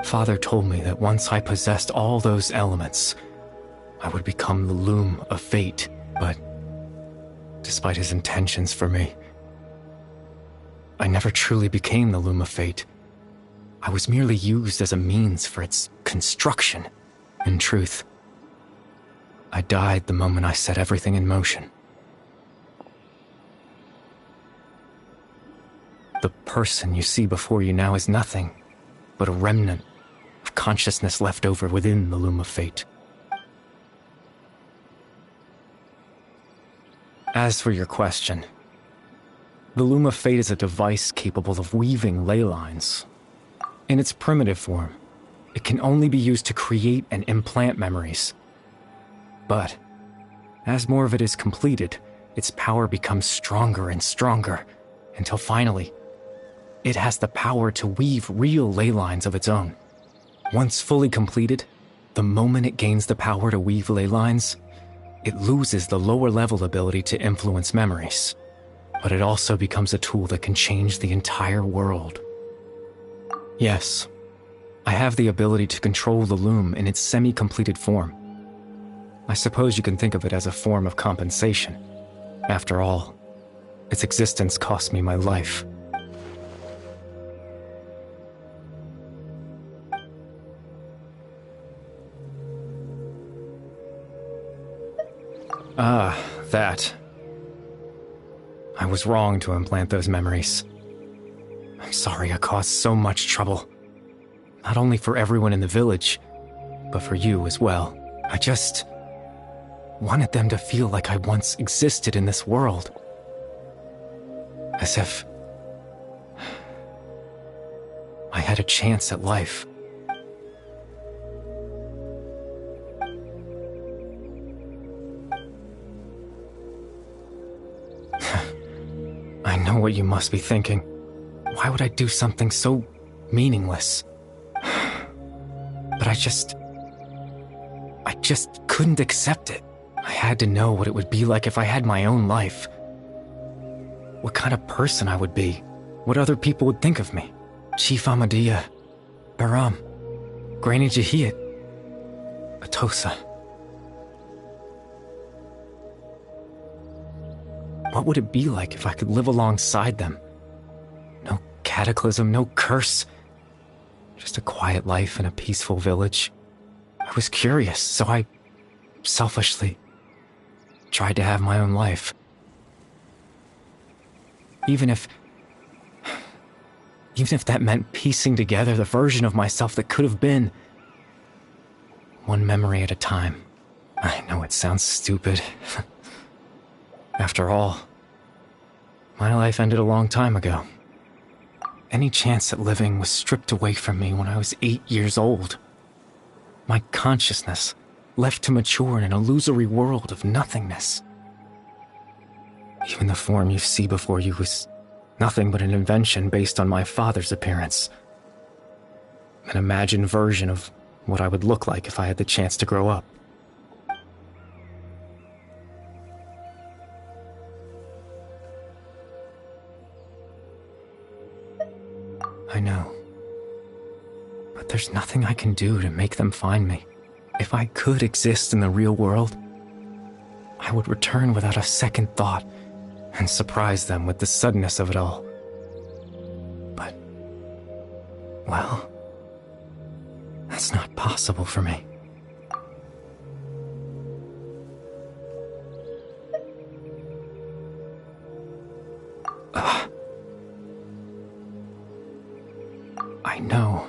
Father told me that once I possessed all those elements, I would become the loom of fate, but despite his intentions for me, I never truly became the loom of fate. I was merely used as a means for its construction. In truth, I died the moment I set everything in motion. The person you see before you now is nothing but a remnant of consciousness left over within the loom of fate. As for your question, the loom of fate is a device capable of weaving ley lines. In its primitive form, it can only be used to create and implant memories. But, as more of it is completed, its power becomes stronger and stronger, until finally, it has the power to weave real ley lines of its own. Once fully completed, the moment it gains the power to weave ley lines, it loses the lower level ability to influence memories. But it also becomes a tool that can change the entire world. Yes, I have the ability to control the loom in its semi-completed form. I suppose you can think of it as a form of compensation. After all, its existence cost me my life. That. I was wrong to implant those memories. I'm sorry I caused so much trouble. Not only for everyone in the village, but for you as well. I just wanted them to feel like I once existed in this world. As if I had a chance at life. I know what you must be thinking. Why would I do something so meaningless? But I just couldn't accept it. I had to know what it would be like if I had my own life. What kind of person I would be. What other people would think of me. Chief Ahmadiyya, Baram, Granny Jahiyat, Atosa. What would it be like if I could live alongside them? No cataclysm, no curse. Just a quiet life in a peaceful village. I was curious, so I selfishly tried to have my own life. Even if that meant piecing together the version of myself that could have been. One memory at a time. I know it sounds stupid. After all, my life ended a long time ago. Any chance at living was stripped away from me when I was 8 years old. My consciousness left to mature in an illusory world of nothingness. Even the form you see before you was nothing but an invention based on my father's appearance. An imagined version of what I would look like if I had the chance to grow up. I know. But there's nothing I can do to make them find me. If I could exist in the real world, I would return without a second thought and surprise them with the suddenness of it all. But, well, that's not possible for me. I know.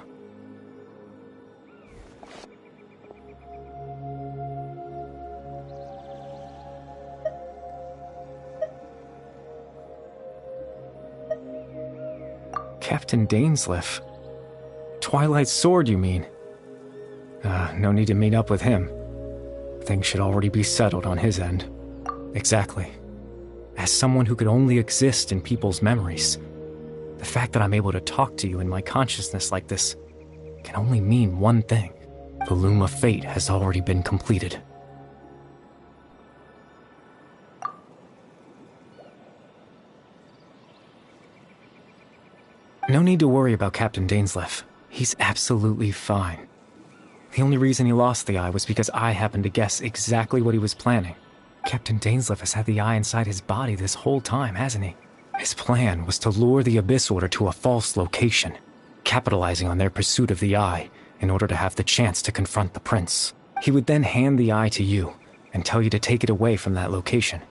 Captain Dainsleif. Twilight Sword, you mean? No need to meet up with him. Things should already be settled on his end. Exactly. As someone who could only exist in people's memories, the fact that I'm able to talk to you in my consciousness like this can only mean one thing. The Loom of Fate has already been completed. No need to worry about Captain Dainsleif. He's absolutely fine. The only reason he lost the eye was because I happened to guess exactly what he was planning. Captain Dainsleif has had the eye inside his body this whole time, hasn't he? His plan was to lure the Abyss Order to a false location, capitalizing on their pursuit of the eye in order to have the chance to confront the prince. He would then hand the eye to you and tell you to take it away from that location.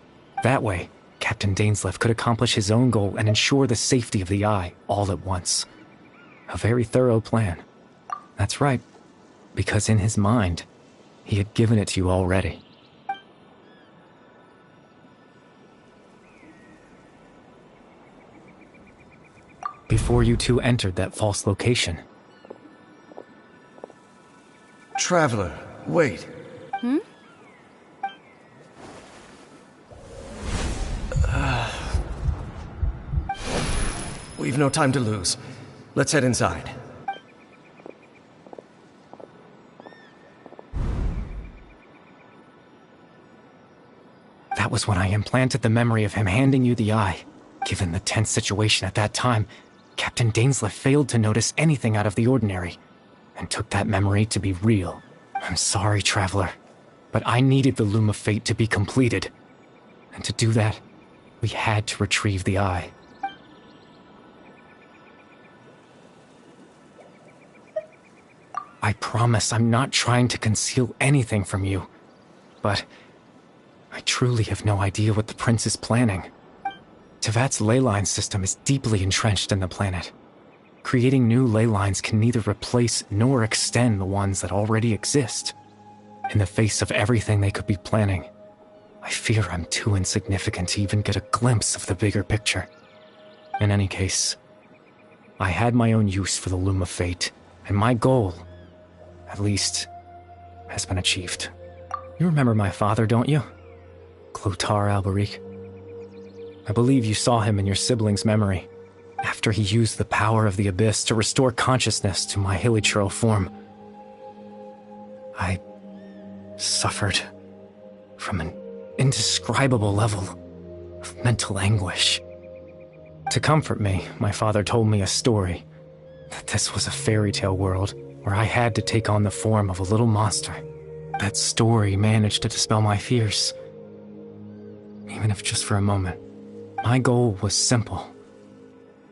That way, Captain Dainsleif could accomplish his own goal and ensure the safety of the eye all at once. A very thorough plan. That's right, because in his mind, he had given it to you already. Before you two entered that false location. Traveler, wait. We've no time to lose. Let's head inside. That was when I implanted the memory of him handing you the eye. Given the tense situation at that time, Captain Dainsleif failed to notice anything out of the ordinary, and took that memory to be real. I'm sorry, Traveler, but I needed the Loom of Fate to be completed. And to do that, we had to retrieve the eye. I promise I'm not trying to conceal anything from you, but I truly have no idea what the prince is planning. Tevat's ley line system is deeply entrenched in the planet. Creating new ley lines can neither replace nor extend the ones that already exist. In the face of everything they could be planning, I fear I'm too insignificant to even get a glimpse of the bigger picture. In any case, I had my own use for the Loom of Fate, and my goal, at least, has been achieved. You remember my father, don't you? Clotar Alberic. I believe you saw him in your sibling's memory, after he used the power of the Abyss to restore consciousness to my hilichurl form. I suffered from an indescribable level of mental anguish. To comfort me, my father told me a story, that this was a fairy tale world where I had to take on the form of a little monster. That story managed to dispel my fears, even if just for a moment. My goal was simple: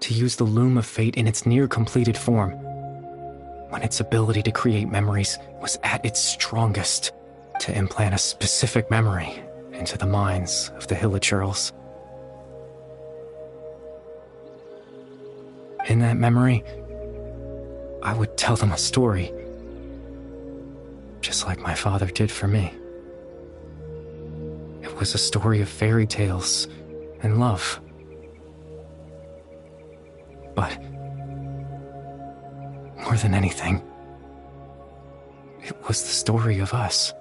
to use the Loom of Fate in its near-completed form, when its ability to create memories was at its strongest, to implant a specific memory into the minds of the Hilichurls. In that memory, I would tell them a story, just like my father did for me. It was a story of fairy tales and love. But more than anything, it was the story of us.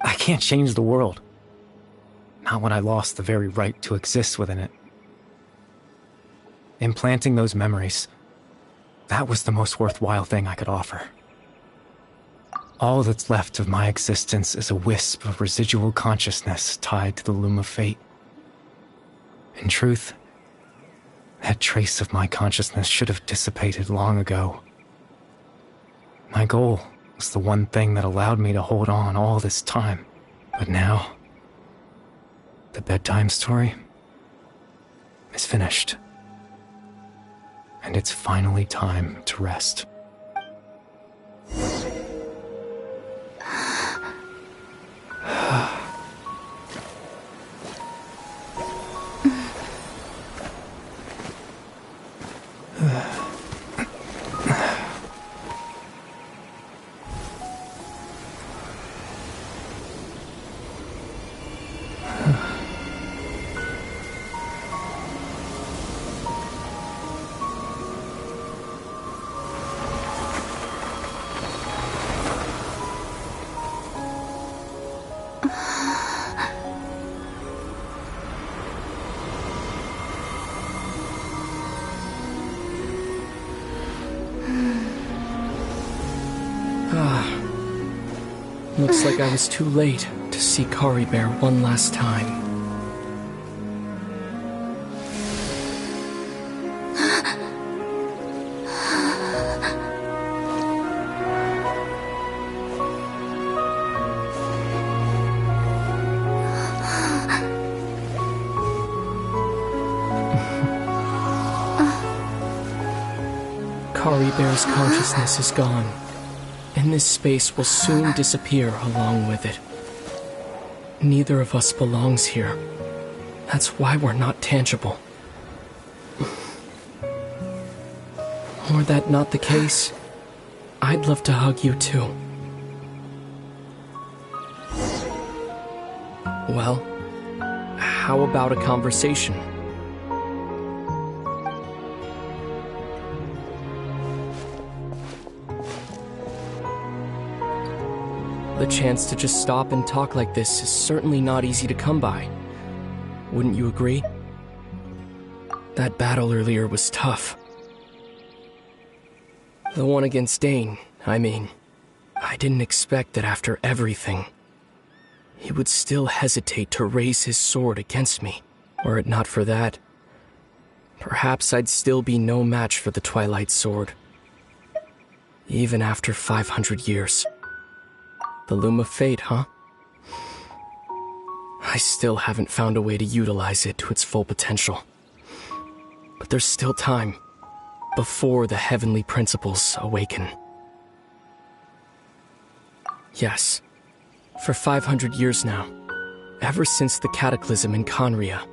I can't change the world. Not when I lost the very right to exist within it. Implanting those memories, that was the most worthwhile thing I could offer. All that's left of my existence is a wisp of residual consciousness tied to the loom of fate. In truth, that trace of my consciousness should have dissipated long ago. My goal was the one thing that allowed me to hold on all this time. But now, the bedtime story is finished. And it's finally time to rest. Looks like I was too late to see Kari Bear one last time. Kari Bear's consciousness is gone, and this space will soon disappear along with it. Neither of us belongs here. That's why we're not tangible. Were that not the case, I'd love to hug you too. Well, how about a conversation? The chance to just stop and talk like this is certainly not easy to come by. Wouldn't you agree? That battle earlier was tough. The one against Doin, I mean. I didn't expect that after everything, he would still hesitate to raise his sword against me. Were it not for that, perhaps I'd still be no match for the Twilight Sword. Even after 500 years. The Loom of Fate, huh? I still haven't found a way to utilize it to its full potential. But there's still time, before the heavenly principles awaken. Yes, for 500 years now, ever since the cataclysm in Conria,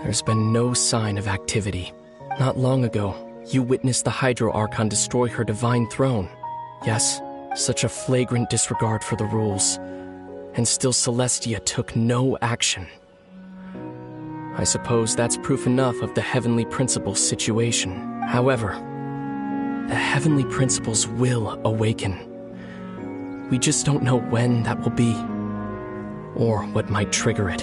there's been no sign of activity. Not long ago, you witnessed the Hydro Archon destroy her divine throne. Yes? Such a flagrant disregard for the rules, and still Celestia took no action. I suppose that's proof enough of the Heavenly Principles situation. However, the Heavenly Principles will awaken. We just don't know when that will be, or what might trigger it.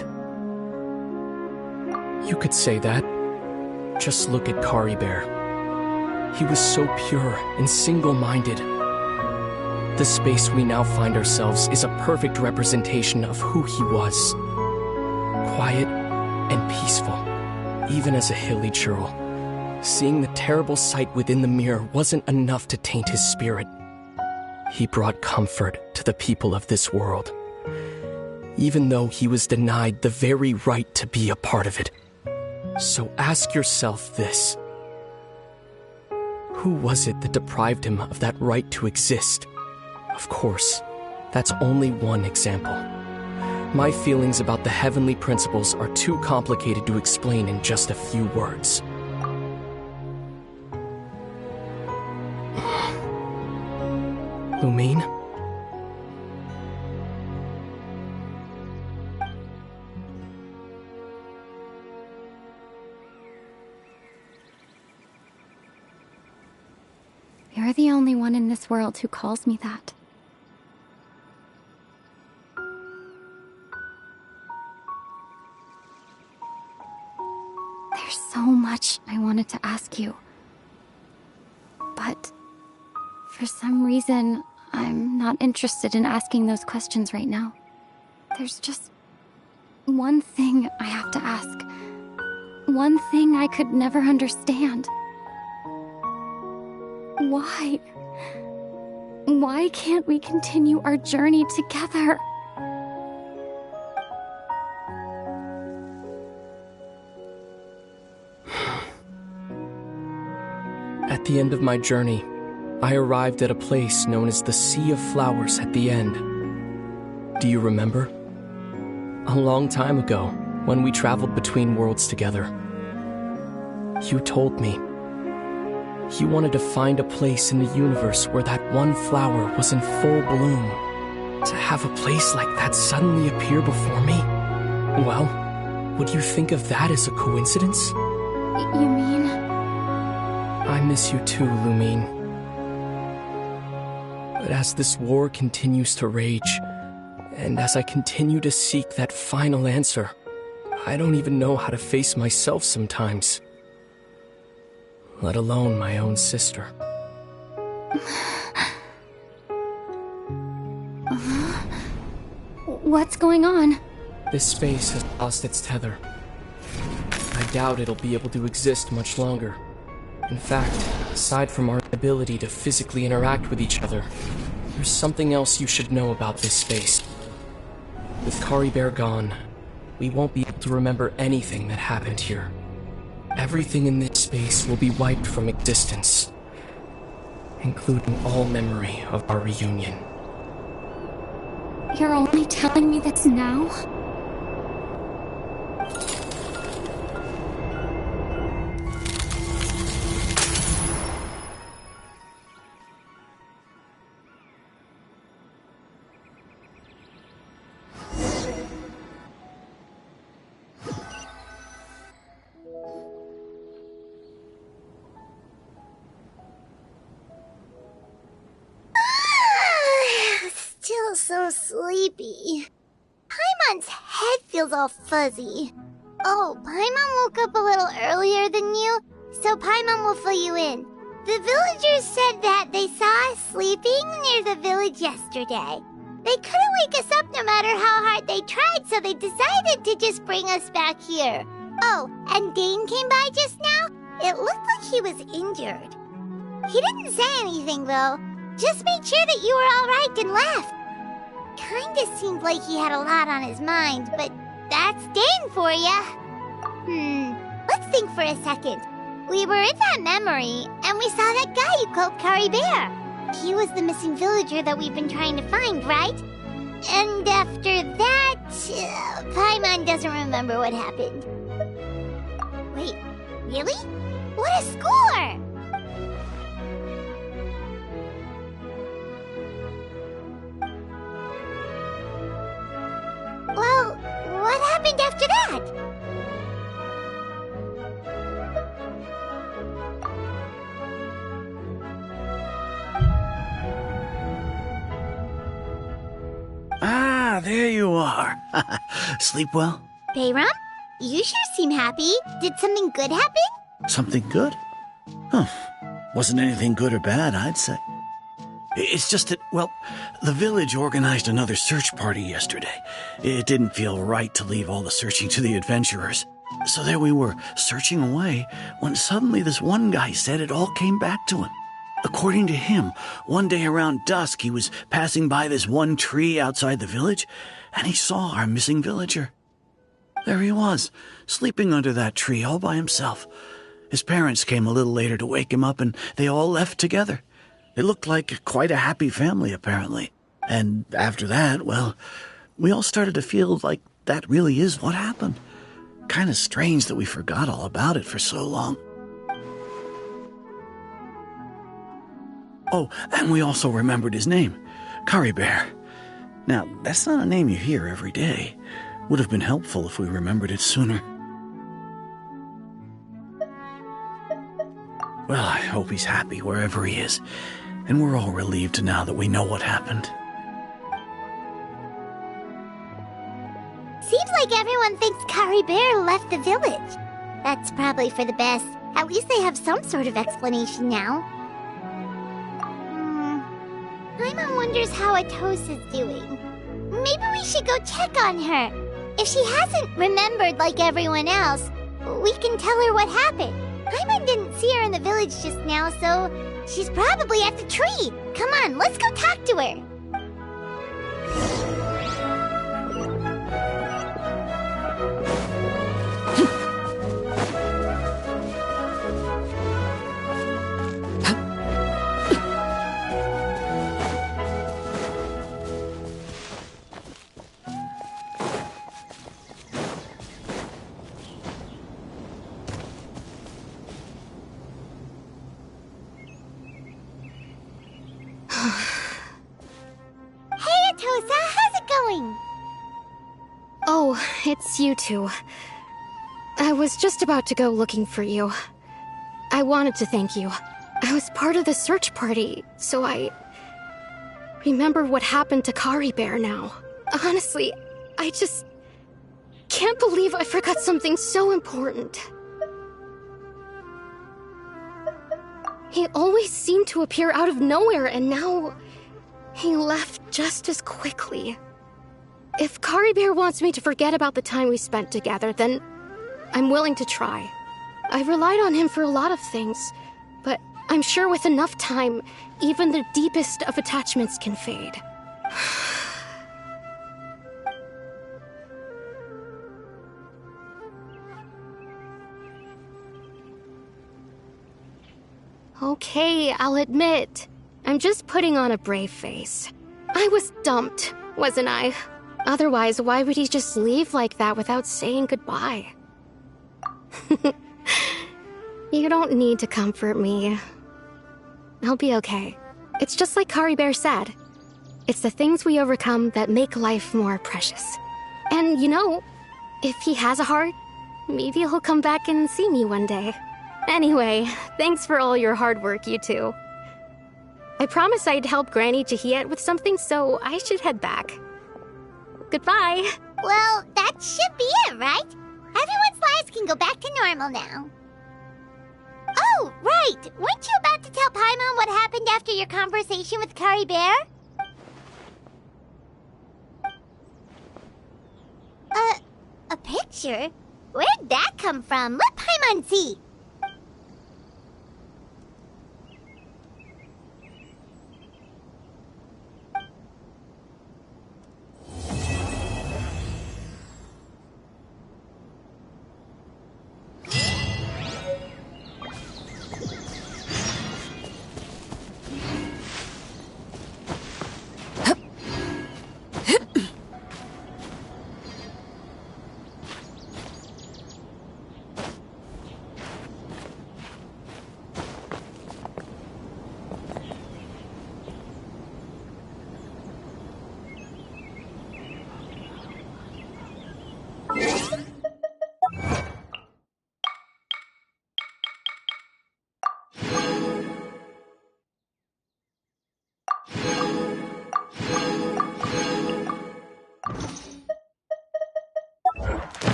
You could say that. Just look at Kari Bear. He was so pure and single-minded. The space we now find ourselves is a perfect representation of who he was. Quiet and peaceful, even as a Hilichurl. Seeing the terrible sight within the mirror wasn't enough to taint his spirit. He brought comfort to the people of this world, even though he was denied the very right to be a part of it. So ask yourself this. Who was it that deprived him of that right to exist? Of course, that's only one example. My feelings about the heavenly principles are too complicated to explain in just a few words. Lumine? You're the only one in this world who calls me that. There's so much I wanted to ask you. But for some reason, I'm not interested in asking those questions right now. There's just one thing I have to ask. One thing I could never understand. Why? Why can't we continue our journey together? At the end of my journey, I arrived at a place known as the Sea of Flowers at the end. Do you remember? A long time ago, when we traveled between worlds together, you told me you wanted to find a place in the universe where that one flower was in full bloom. To have a place like that suddenly appear before me? Well, would you think of that as a coincidence? You mean? I miss you too, Lumine. But as this war continues to rage, and as I continue to seek that final answer, I don't even know how to face myself sometimes. Let alone my own sister. What's going on? This space has lost its tether. I doubt it'll be able to exist much longer. In fact, aside from our ability to physically interact with each other, there's something else you should know about this space. With Kari Bear gone, we won't be able to remember anything that happened here. Everything in this space will be wiped from existence, including all memory of our reunion. You're only telling me this now? Still so sleepy. Paimon's head feels all fuzzy. Oh, Paimon woke up a little earlier than you, so Paimon will fill you in. The villagers said that they saw us sleeping near the village yesterday. They couldn't wake us up no matter how hard they tried, so they decided to just bring us back here. Oh, and Dane came by just now. It looked like he was injured. He didn't say anything, though. Just made sure that you were all right and left. Kinda seemed like he had a lot on his mind, but that's Dane for ya. Let's think for a second. We were in that memory, and we saw that guy you called Kari Bear. He was the missing villager that we've been trying to find, right? And after that, Paimon doesn't remember what happened. Wait, really? What a score! Well, what happened after that? Ah, there you are. Sleep well? Bayram, you sure seem happy. Did something good happen? Something good? Huh. Wasn't anything good or bad, I'd say. It's just that, well, the village organized another search party yesterday. It didn't feel right to leave all the searching to the adventurers. So there we were, searching away, when suddenly this one guy said it all came back to him. According to him, one day around dusk he was passing by this one tree outside the village, and he saw our missing villager. There he was, sleeping under that tree all by himself. His parents came a little later to wake him up, and they all left together. It looked like quite a happy family, apparently. And after that, well, we all started to feel like that really is what happened. Kind of strange that we forgot all about it for so long. Oh, and we also remembered his name, Curry Bear. Now, that's not a name you hear every day. Would have been helpful if we remembered it sooner. Well, I hope he's happy wherever he is, and we're all relieved now that we know what happened. Seems like everyone thinks Curry Bear left the village. That's probably for the best. At least they have some sort of explanation now. Paimon wonders how Atosa's doing. Maybe we should go check on her. If she hasn't remembered like everyone else, we can tell her what happened. Paimon didn't see her in the village just now, so she's probably at the tree. Come on, let's go talk to her. Oh, it's you two. I was just about to go looking for you. I wanted to thank you. I was part of the search party, so I remember what happened to Curry Bear now. Honestly, I just can't believe I forgot something so important. He always seemed to appear out of nowhere, and now he left just as quickly. If Curry Bear wants me to forget about the time we spent together, then I'm willing to try. I relied on him for a lot of things, but I'm sure with enough time, even the deepest of attachments can fade. Okay, I'll admit. I'm just putting on a brave face. I was dumped, wasn't I? Otherwise, why would he just leave like that without saying goodbye? You don't need to comfort me. I'll be okay. It's just like Curry Bear said. It's the things we overcome that make life more precious. And you know, if he has a heart, maybe he'll come back and see me one day. Anyway, thanks for all your hard work, you two. I promised I'd help Granny Jahiet with something, so I should head back. Goodbye. Well, that should be it, right? Everyone's lives can go back to normal now. Oh, right! Weren't you about to tell Paimon what happened after your conversation with Curry Bear? A picture? Where'd that come from? Let Paimon see.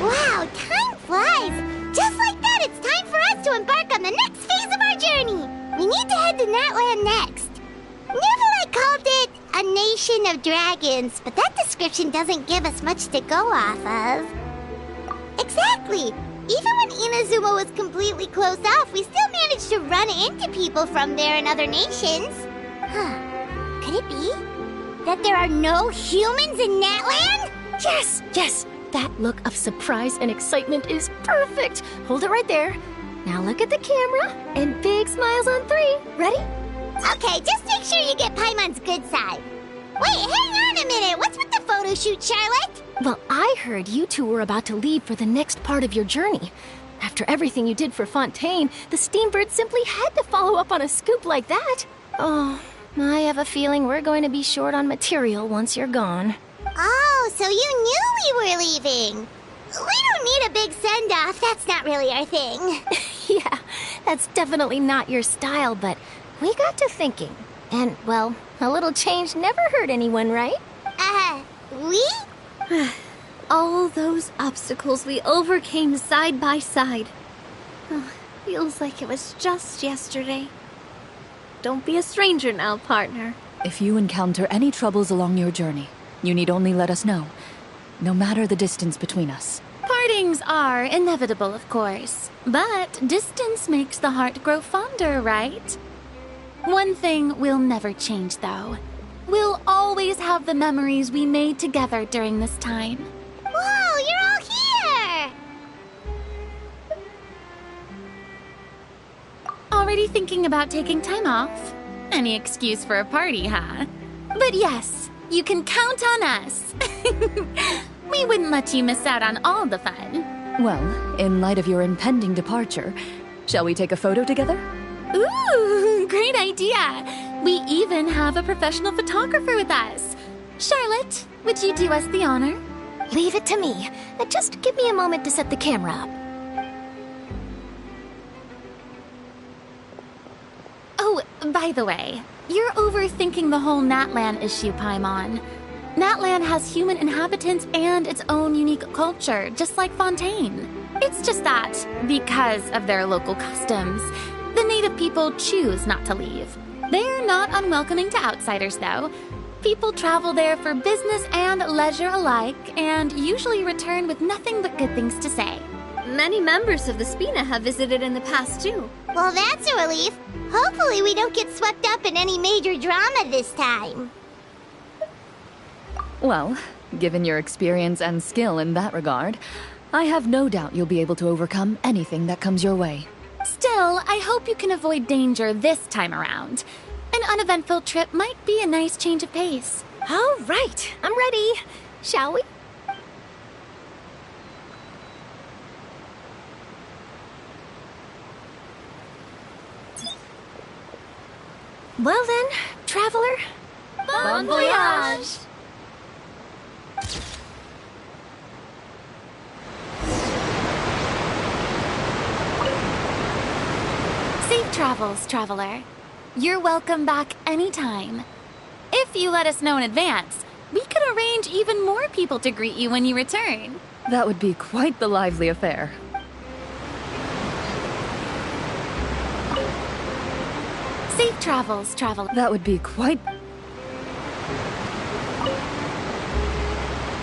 Wow, time flies! Just like that, it's time for us to embark on the next phase of our journey! We need to head to Natland next. Neverland called it a nation of dragons, but that description doesn't give us much to go off of. Exactly! Even when Inazuma was completely closed off, we still managed to run into people from there and other nations. Huh. Could it be that there are no humans in Natland? Yes, yes! That look of surprise and excitement is perfect! Hold it right there. Now look at the camera, and big smiles on 3. Ready? Okay, just make sure you get Paimon's good side. Wait, hang on a minute! What's with the photo shoot, Charlotte? Well, I heard you two were about to leave for the next part of your journey. After everything you did for Fontaine, the Steambird simply had to follow up on a scoop like that. Oh, I have a feeling we're going to be short on material once you're gone. Oh, so you knew we were leaving. We don't need a big send-off. That's not really our thing. Yeah, that's definitely not your style, but we got to thinking. And, well, a little change never hurt anyone, right? We? All those obstacles we overcame side by side. Oh, feels like it was just yesterday. Don't be a stranger now, partner. If you encounter any troubles along your journey, you need only let us know, no matter the distance between us. Partings are inevitable, of course. But distance makes the heart grow fonder, right? One thing will never change, though. We'll always have the memories we made together during this time. Whoa, you're all here! Already thinking about taking time off? Any excuse for a party, huh? But yes, you can count on us. We wouldn't let you miss out on all the fun. Well, in light of your impending departure, shall we take a photo together? Ooh, great idea! We even have a professional photographer with us. Charlotte, would you do us the honor? Leave it to me. Just give me a moment to set the camera up. Oh, by the way, you're overthinking the whole Natlan issue, Paimon. Natlan has human inhabitants and its own unique culture, just like Fontaine. It's just that, because of their local customs, the native people choose not to leave. They're not unwelcoming to outsiders, though. People travel there for business and leisure alike, and usually return with nothing but good things to say. Many members of the Spina have visited in the past, too. Well, that's a relief. Hopefully we don't get swept up in any major drama this time. Well, given your experience and skill in that regard, I have no doubt you'll be able to overcome anything that comes your way. Still, I hope you can avoid danger this time around. An uneventful trip might be a nice change of pace. All right, I'm ready. Shall we? Well then, traveler. Bon voyage! Safe travels, traveler. You're welcome back anytime. If you let us know in advance, we could arrange even more people to greet you when you return. That would be quite the lively affair. Safe travels, traveler. That would be quite...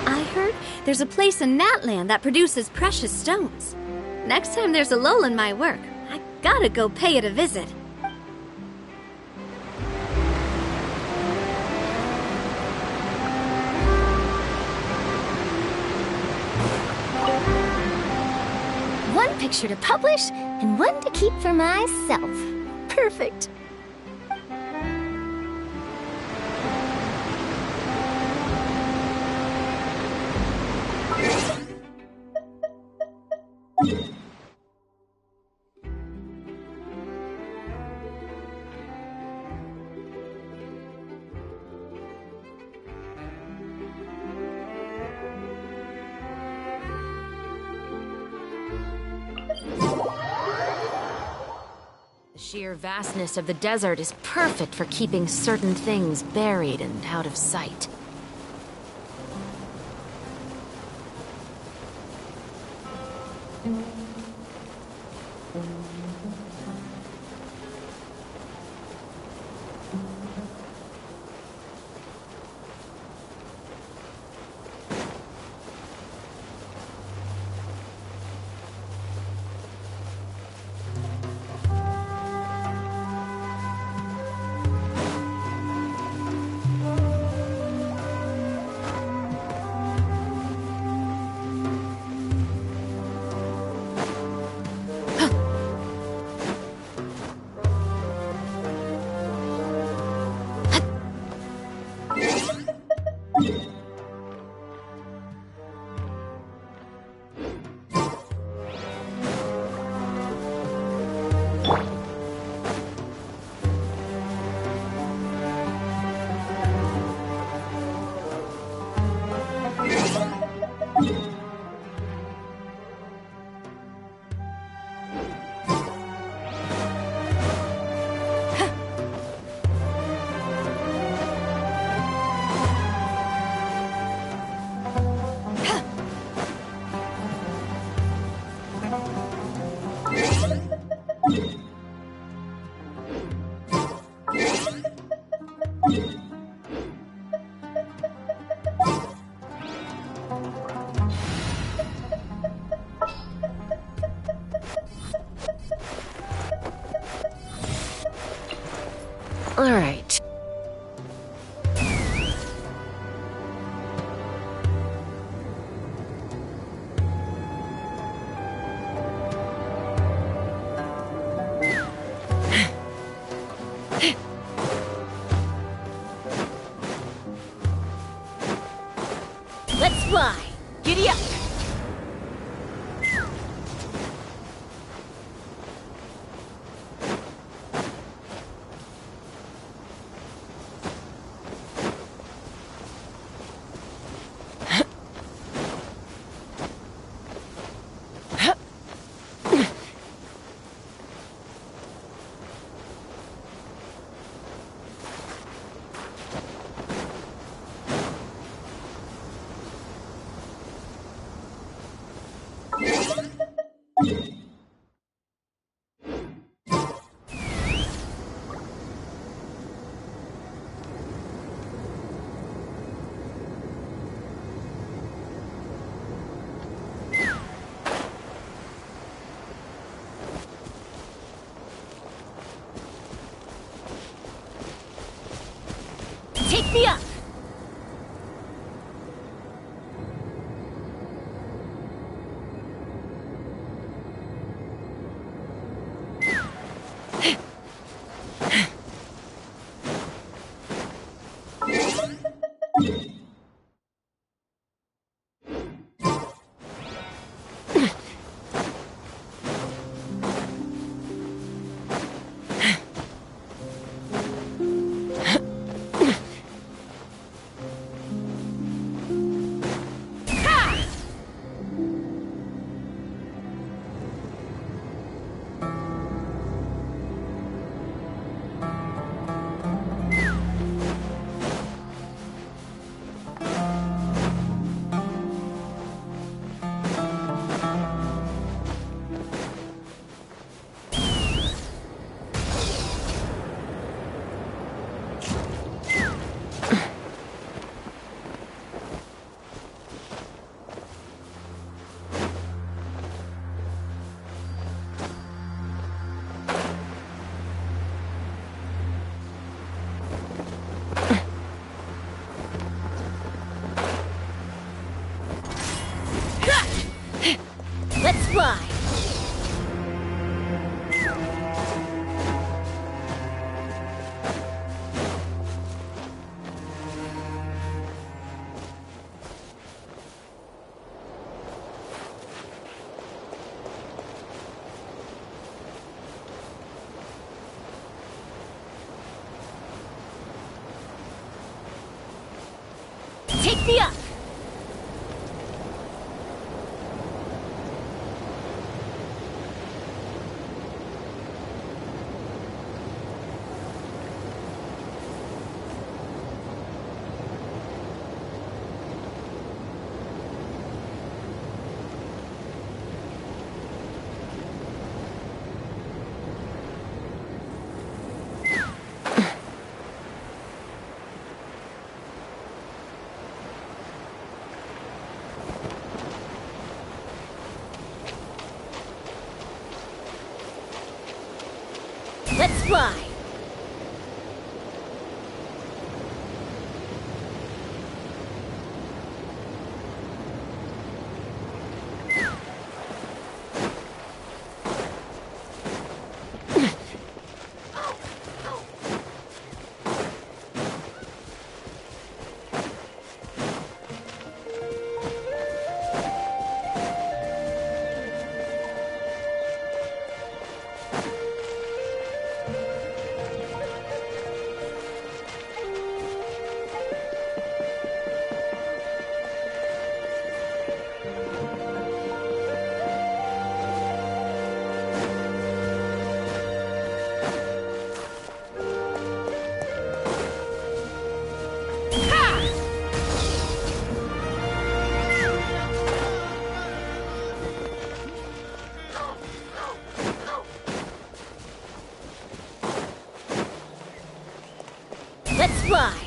I heard there's a place in Natlan that produces precious stones. Next time there's a lull in my work, I gotta go pay it a visit. One picture to publish, and one to keep for myself. Perfect. The sheer vastness of the desert is perfect for keeping certain things buried and out of sight. All right. Let's fly! Giddy up! Take me up! Let's fly! Take me up! Let's fly! Let's fly!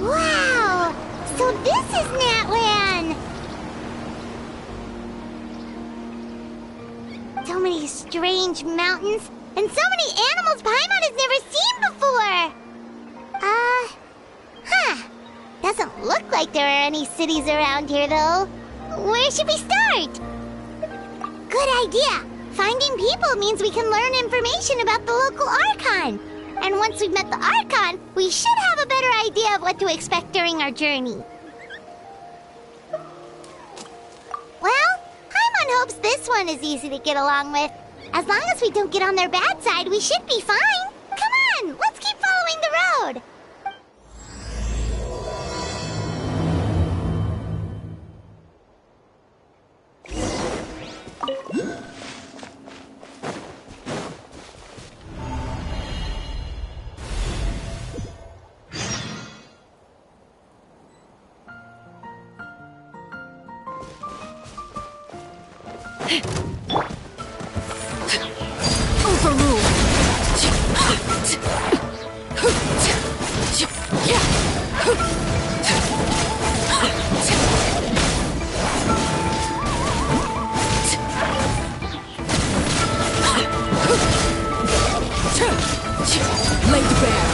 Wow! So this is Natlan! So many strange mountains, and so many animals Paimon has never seen before! Doesn't look like there are any cities around here, though. Where should we start? Good idea! Finding people means we can learn information about the local Archon. And once we've met the Archon, we should have a better idea of what to expect during our journey. Well, Paimon hopes this one is easy to get along with. As long as we don't get on their bad side, we should be fine. Come on, let's keep following the road. Laid bare.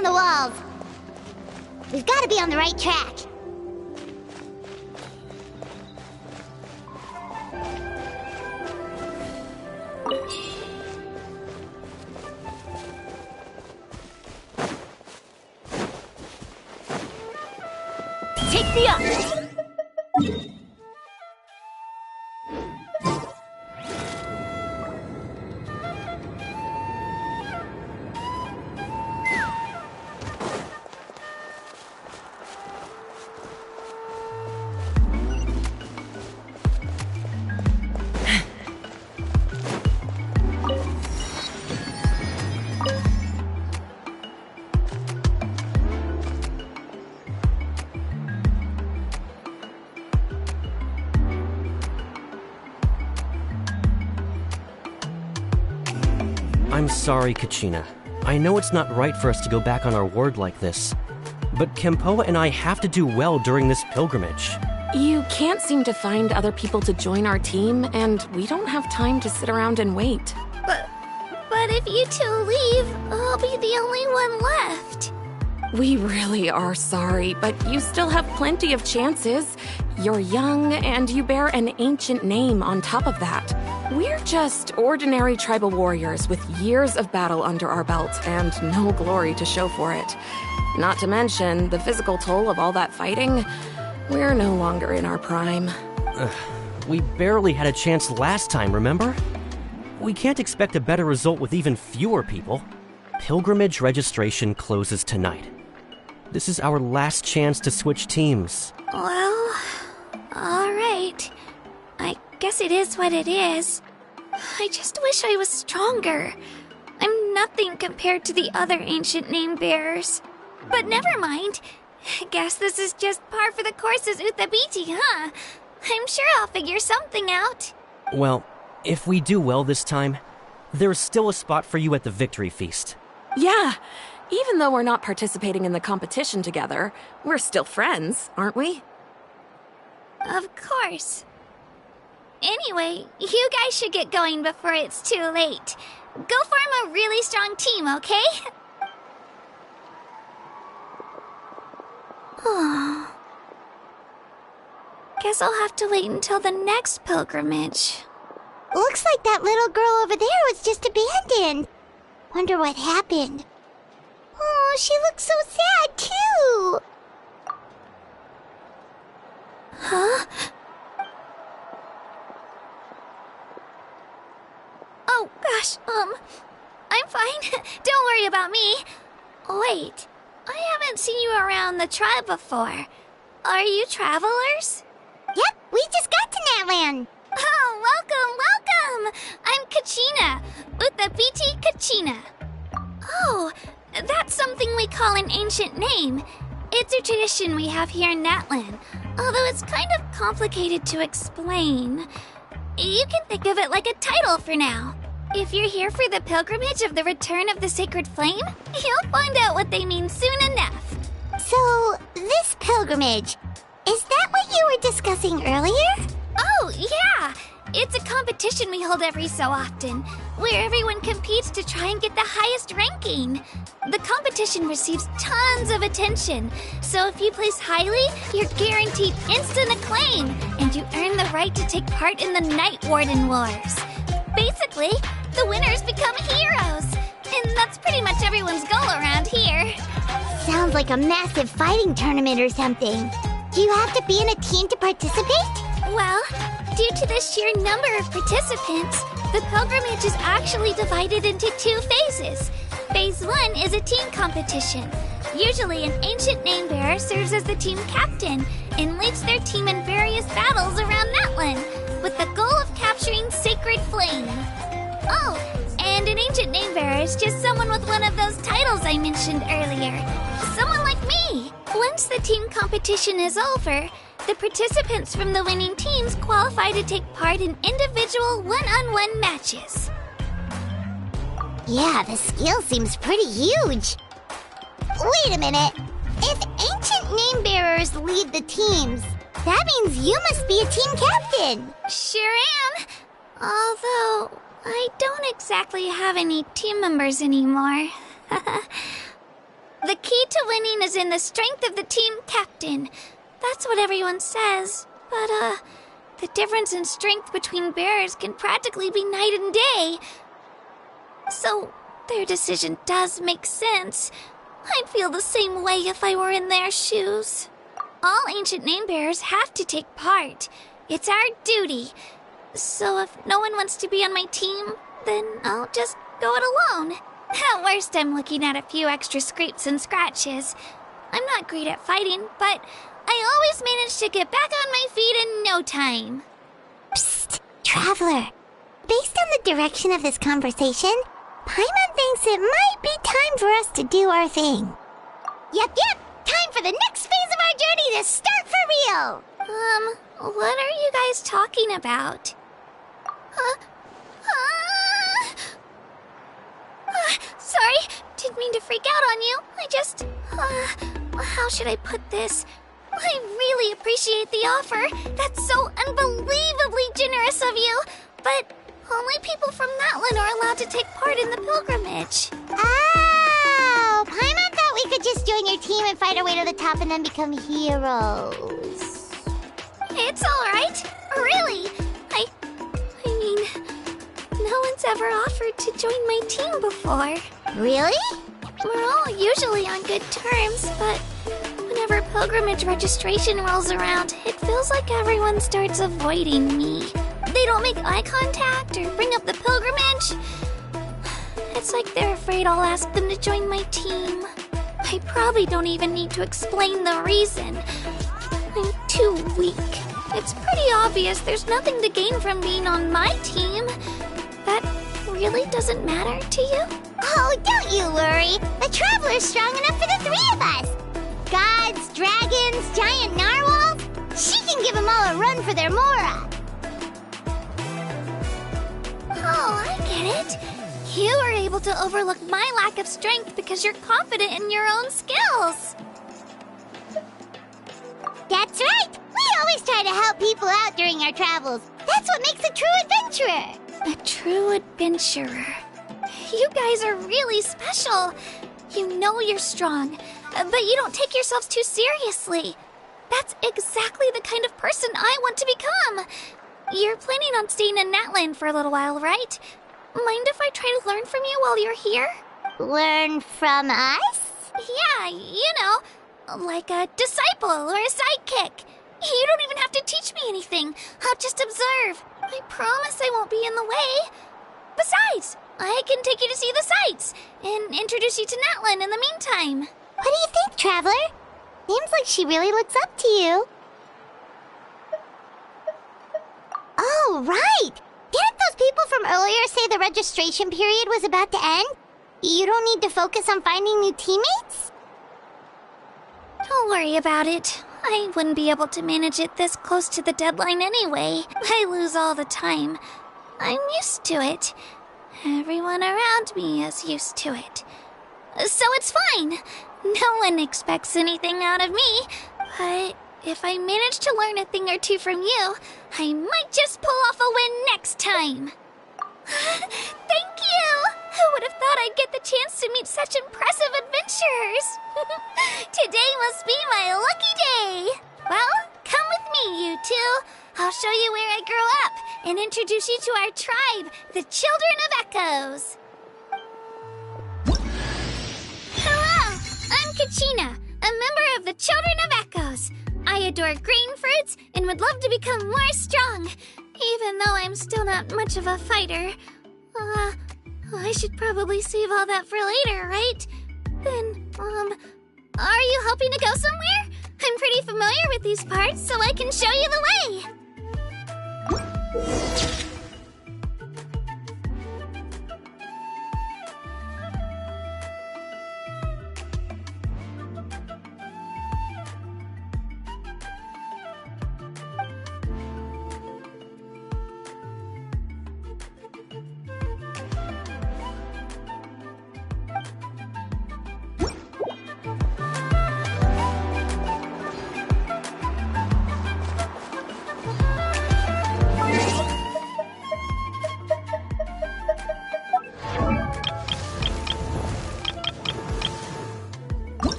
on the walls. We've got to be on the right track. Take the up! I'm sorry, Kachina. I know it's not right for us to go back on our word like this, but Kempoa and I have to do well during this pilgrimage. You can't seem to find other people to join our team, and we don't have time to sit around and wait. But if you two leave, I'll be the only one left. We really are sorry, but you still have plenty of chances. You're young, and you bear an ancient name on top of that. We're just ordinary tribal warriors with years of battle under our belt and no glory to show for it. Not to mention the physical toll of all that fighting. We're no longer in our prime. We barely had a chance last time, remember? We can't expect a better result with even fewer people. Pilgrimage registration closes tonight. This is our last chance to switch teams. Well, alright. I guess it is what it is. I just wish I was stronger. I'm nothing compared to the other ancient name bearers. But never mind. Guess this is just par for the course as Uthabiti, huh? I'm sure I'll figure something out. Well, if we do well this time, there's still a spot for you at the victory feast. Yeah, even though we're not participating in the competition together, we're still friends, aren't we? Of course. Anyway, you guys should get going before it's too late. Go form a really strong team, okay? Guess I'll have to wait until the next pilgrimage. Looks like that little girl over there was just abandoned. Wonder what happened. Oh, she looks so sad, too. Huh? Oh, gosh, I'm fine. Don't worry about me. Wait, I haven't seen you around the tribe before. Are you travelers? Yep, we just got to Natland. Oh, welcome! I'm Kachina, Uthabiti Kachina. Oh, that's something we call an ancient name. It's a tradition we have here in Natland, although it's kind of complicated to explain. You can think of it like a title for now. If you're here for the pilgrimage of the return of the sacred flame, you'll find out what they mean soon enough. So, this pilgrimage, is that what you were discussing earlier? Oh, yeah! It's a competition we hold every so often, where everyone competes to try and get the highest ranking. The competition receives tons of attention, so if you place highly, you're guaranteed instant acclaim, and you earn the right to take part in the Night Warden Wars. Basically, the winners become heroes, and that's pretty much everyone's goal around here. Sounds like a massive fighting tournament or something. Do you have to be in a team to participate? Well, due to the sheer number of participants, the pilgrimage is actually divided into 2 phases. Phase 1 is a team competition. Usually an ancient name bearer serves as the team captain and leads their team in various battles around Natland, with the goal of capturing Sacred Flame. Oh, and an ancient name bearer is just someone with one of those titles I mentioned earlier. Someone like me. Once the team competition is over, the participants from the winning teams qualify to take part in individual one-on-one matches. Yeah, the skill seems pretty huge. Wait a minute. If ancient name bearers lead the teams, that means you must be a team captain. Sure am. Although, I don't exactly have any team members anymore. The key to winning is in the strength of the team captain. That's what everyone says. But, the difference in strength between bears can practically be night and day. So, their decision does make sense. I'd feel the same way if I were in their shoes. All ancient name bearers have to take part. It's our duty. So if no one wants to be on my team, then I'll just go it alone. At worst, I'm looking at a few extra scrapes and scratches. I'm not great at fighting, but I always manage to get back on my feet in no time. Psst, Traveler. Based on the direction of this conversation, Paimon thinks it might be time for us to do our thing. Yep, time for the next phase of our journey to start for real! What are you guys talking about? Sorry, didn't mean to freak out on you. I just, how should I put this? I really appreciate the offer. That's so unbelievably generous of you. But only people from Natlan are allowed to take part in the pilgrimage. Oh, Paimon thought we could just join your team and fight our way to the top and then become heroes. It's alright. Really. I mean, no one's ever offered to join my team before. Really? We're all usually on good terms, but whenever pilgrimage registration rolls around, it feels like everyone starts avoiding me. They don't make eye contact or bring up the pilgrimage. It's like they're afraid I'll ask them to join my team. I probably don't even need to explain the reason. I'm too weak. It's pretty obvious there's nothing to gain from being on my team. That really doesn't matter to you? Oh, don't you worry. The Traveler's strong enough for the three of us. Gods, dragons, giant narwhals. She can give them all a run for their Mora. Oh, I get it. You were able to overlook my lack of strength because you're confident in your own skills. That's right. We always try to help people out during our travels. That's what makes a true adventurer. A true adventurer. You guys are really special. You know you're strong, but you don't take yourselves too seriously. That's exactly the kind of person I want to become. You're planning on staying in Natlan for a little while, right? Mind if I try to learn from you while you're here? Learn from us? Yeah, you know, like a disciple or a sidekick. You don't even have to teach me anything. I'll just observe. I promise I won't be in the way. Besides, I can take you to see the sights and introduce you to Natlan in the meantime. What do you think, Traveler? Seems like she really looks up to you. Oh, right! Didn't those people from earlier say the registration period was about to end? You don't need to focus on finding new teammates? Don't worry about it. I wouldn't be able to manage it this close to the deadline anyway. I lose all the time. I'm used to it. Everyone around me is used to it. So it's fine. No one expects anything out of me. But if I manage to learn a thing or two from you, I might just pull off a win next time. Thank you! Who would have thought I'd get the chance to meet such impressive adventurers? Today must be my lucky day. Well, come with me, you two. I'll show you where I grew up and introduce you to our tribe, the Children of Echoes. Hello, I'm Kachina, a member of the Children of Echoes. I adore green fruits and would love to become more strong, even though I'm still not much of a fighter. I should probably save all that for later, right? Then, are you hoping to go somewhere? I'm pretty familiar with these parts, so I can show you the way.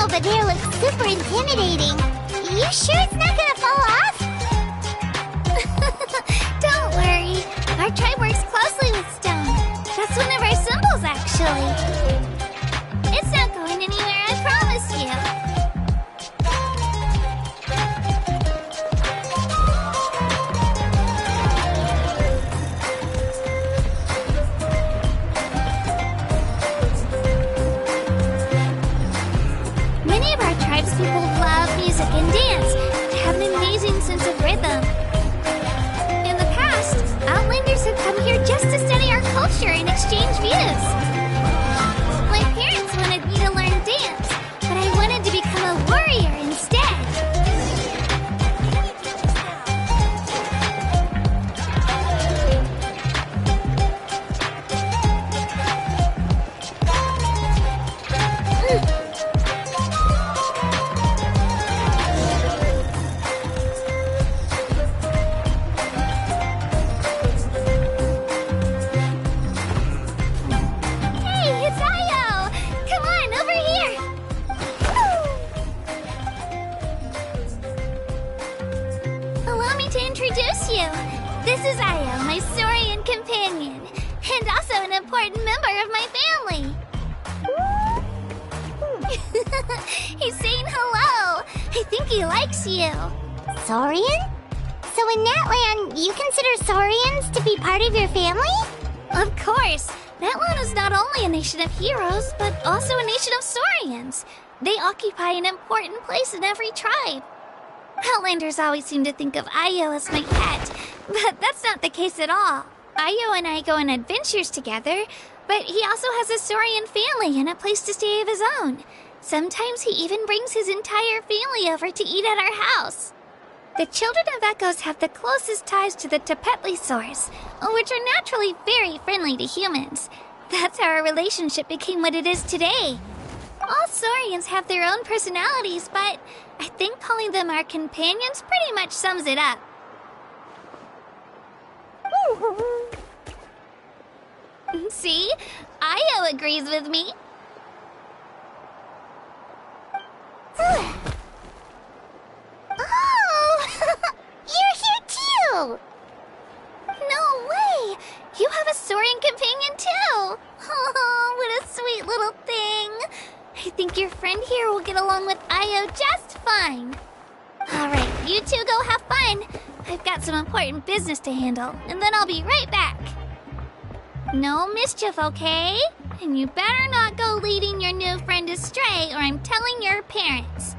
veneer looks super intimidating. You sure it's not gonna fall off? Don't worry. Our tribe works closely with stone. That's one of our symbols, actually. It's not going anywhere, I promise you. Many of our tribespeople love music and dance. They have an amazing sense of rhythm. In the past, Outlanders have come here just to study our culture and exchange views. My parents wanted me to learn dance, but I wanted to become a warrior instead. Hey, it's Io! Come on, over here! Allow me to introduce you. This is Io, my Saurian companion, and also an important member of my family. He's saying hello. I think he likes you. Saurian? So in that land, you consider Saurians to be part of your family? Of course. That land is not only a nation of heroes, but also a nation of Saurians. They occupy an important place in every tribe. Outlanders always seem to think of Io as my pet, but that's not the case at all. Io and I go on adventures together, but he also has a Saurian family and a place to stay of his own. Sometimes he even brings his entire family over to eat at our house. The children of Echoes have the closest ties to the Tepetlisaurs, which are naturally very friendly to humans. That's how our relationship became what it is today. All Saurians have their own personalities, but I think calling them our companions pretty much sums it up. See? Io agrees with me. Oh! You're here too! No way! You have a Saurian companion too! Oh, what a sweet little thing! I think your friend here will get along with Io just fine. Alright, you two go have fun. I've got some important business to handle, and then I'll be right back. No mischief, okay? And you better not go leading your new friend astray, or I'm telling your parents.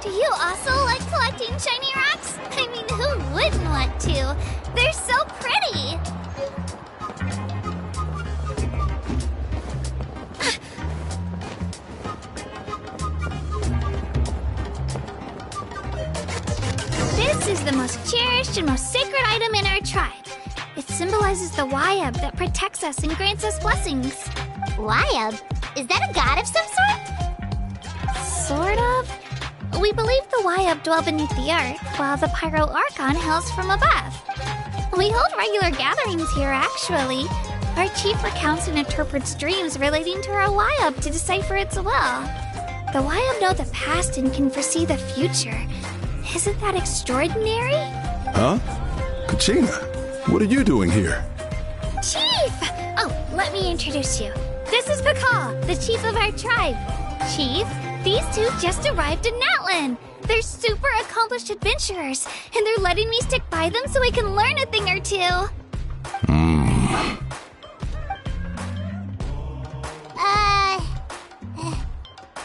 Do you also like collecting shiny rocks? I mean, who wouldn't want to? They're so pretty! This is the most cherished and most sacred item in our tribe. It symbolizes the Wayab that protects us and grants us blessings. Wayab? Is that a god of some sort? Sort of. We believe the Wayab dwell beneath the earth, while the Pyro Archon hails from above. We hold regular gatherings here, actually. Our chief recounts and interprets dreams relating to our Wayab to decipher its will. The Wayab know the past and can foresee the future. Isn't that extraordinary? Huh? Kachina, what are you doing here? Chief! Oh, let me introduce you. This is Pakal, the chief of our tribe. Chief, these two just arrived in Natlan. They're super accomplished adventurers, and they're letting me stick by them so I can learn a thing or two.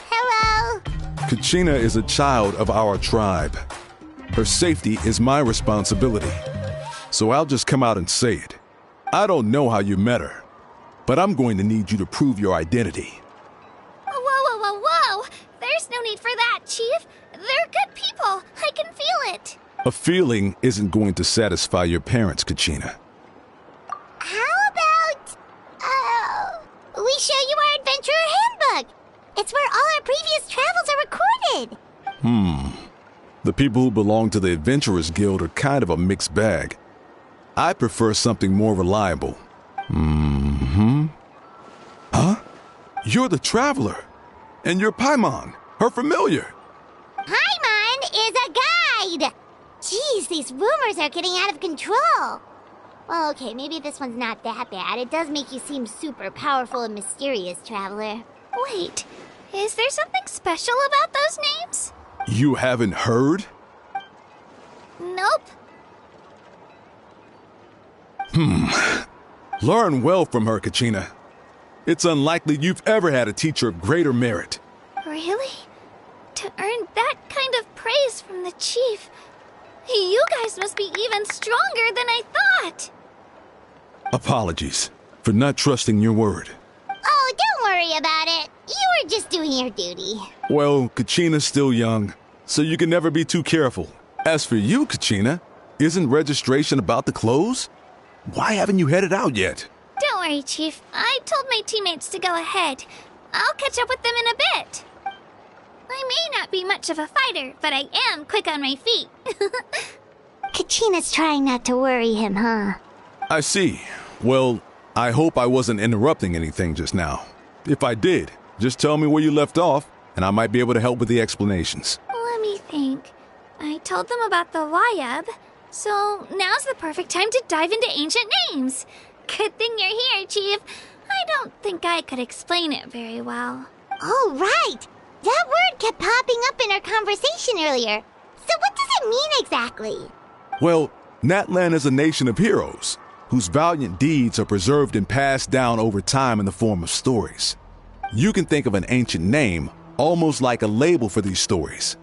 Hello? Kachina is a child of our tribe. Her safety is my responsibility. So I'll just come out and say it. I don't know how you met her, but I'm going to need you to prove your identity. Whoa! There's no need for that, Chief. They're good people. I can feel it. A feeling isn't going to satisfy your parents, Kachina. How about, we show you our adventurer handbook? It's where all our previous travels are recorded. The people who belong to the Adventurers Guild are kind of a mixed bag. I prefer something more reliable. Huh? You're the traveler. And you're Paimon, her familiar. Paimon is a guide! Jeez, these rumors are getting out of control. Well, okay, maybe this one's not that bad. It does make you seem super powerful and mysterious, Traveler. Wait, is there something special about those names? You haven't heard? Nope. Learn well from her, Kachina. It's unlikely you've ever had a teacher of greater merit. Really? To earn that kind of praise from the chief, you guys must be even stronger than I thought. Apologies for not trusting your word. Oh, don't worry about it. You were just doing your duty. Well, Kachina's still young, so you can never be too careful. As for you, Kachina, isn't registration about to close? Why haven't you headed out yet? Don't worry, Chief. I told my teammates to go ahead. I'll catch up with them in a bit. I may not be much of a fighter, but I am quick on my feet. Kachina's trying not to worry him, huh? I see. Well, I hope I wasn't interrupting anything just now. If I did, just tell me where you left off, and I might be able to help with the explanations. Let me think. I told them about the Wayab, so now's the perfect time to dive into ancient names. Good thing you're here, Chief. I don't think I could explain it very well. Oh, right! That word kept popping up in our conversation earlier. So what does it mean exactly? Well, Natlan is a nation of heroes, whose valiant deeds are preserved and passed down over time in the form of stories. You can think of an ancient name almost like a label for these stories.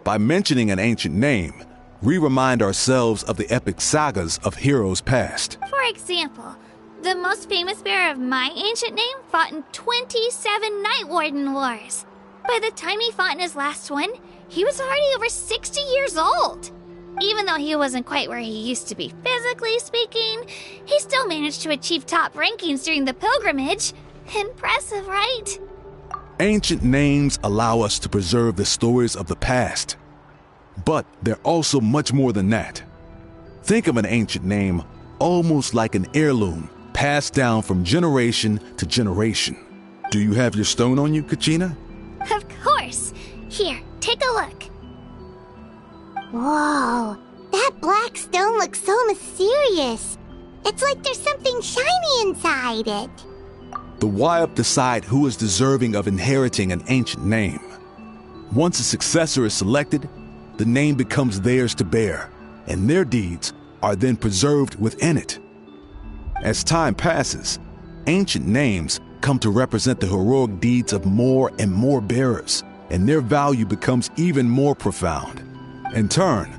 By mentioning an ancient name, we remind ourselves of the epic sagas of heroes past. For example, the most famous bearer of my ancient name fought in 27 Night Warden wars. By the time he fought in his last one, he was already over 60 years old. Even though he wasn't quite where he used to be physically speaking, he still managed to achieve top rankings during the pilgrimage. Impressive, right? Ancient names allow us to preserve the stories of the past. But they're also much more than that. Think of an ancient name almost like an heirloom passed down from generation to generation. Do you have your stone on you, Kachina? Of course. Here, take a look. Whoa, that black stone looks so mysterious. It's like there's something shiny inside it. The Wayab decide who is deserving of inheriting an ancient name. Once a successor is selected, the name becomes theirs to bear, and their deeds are then preserved within it. As time passes, ancient names come to represent the heroic deeds of more and more bearers, and their value becomes even more profound. In turn,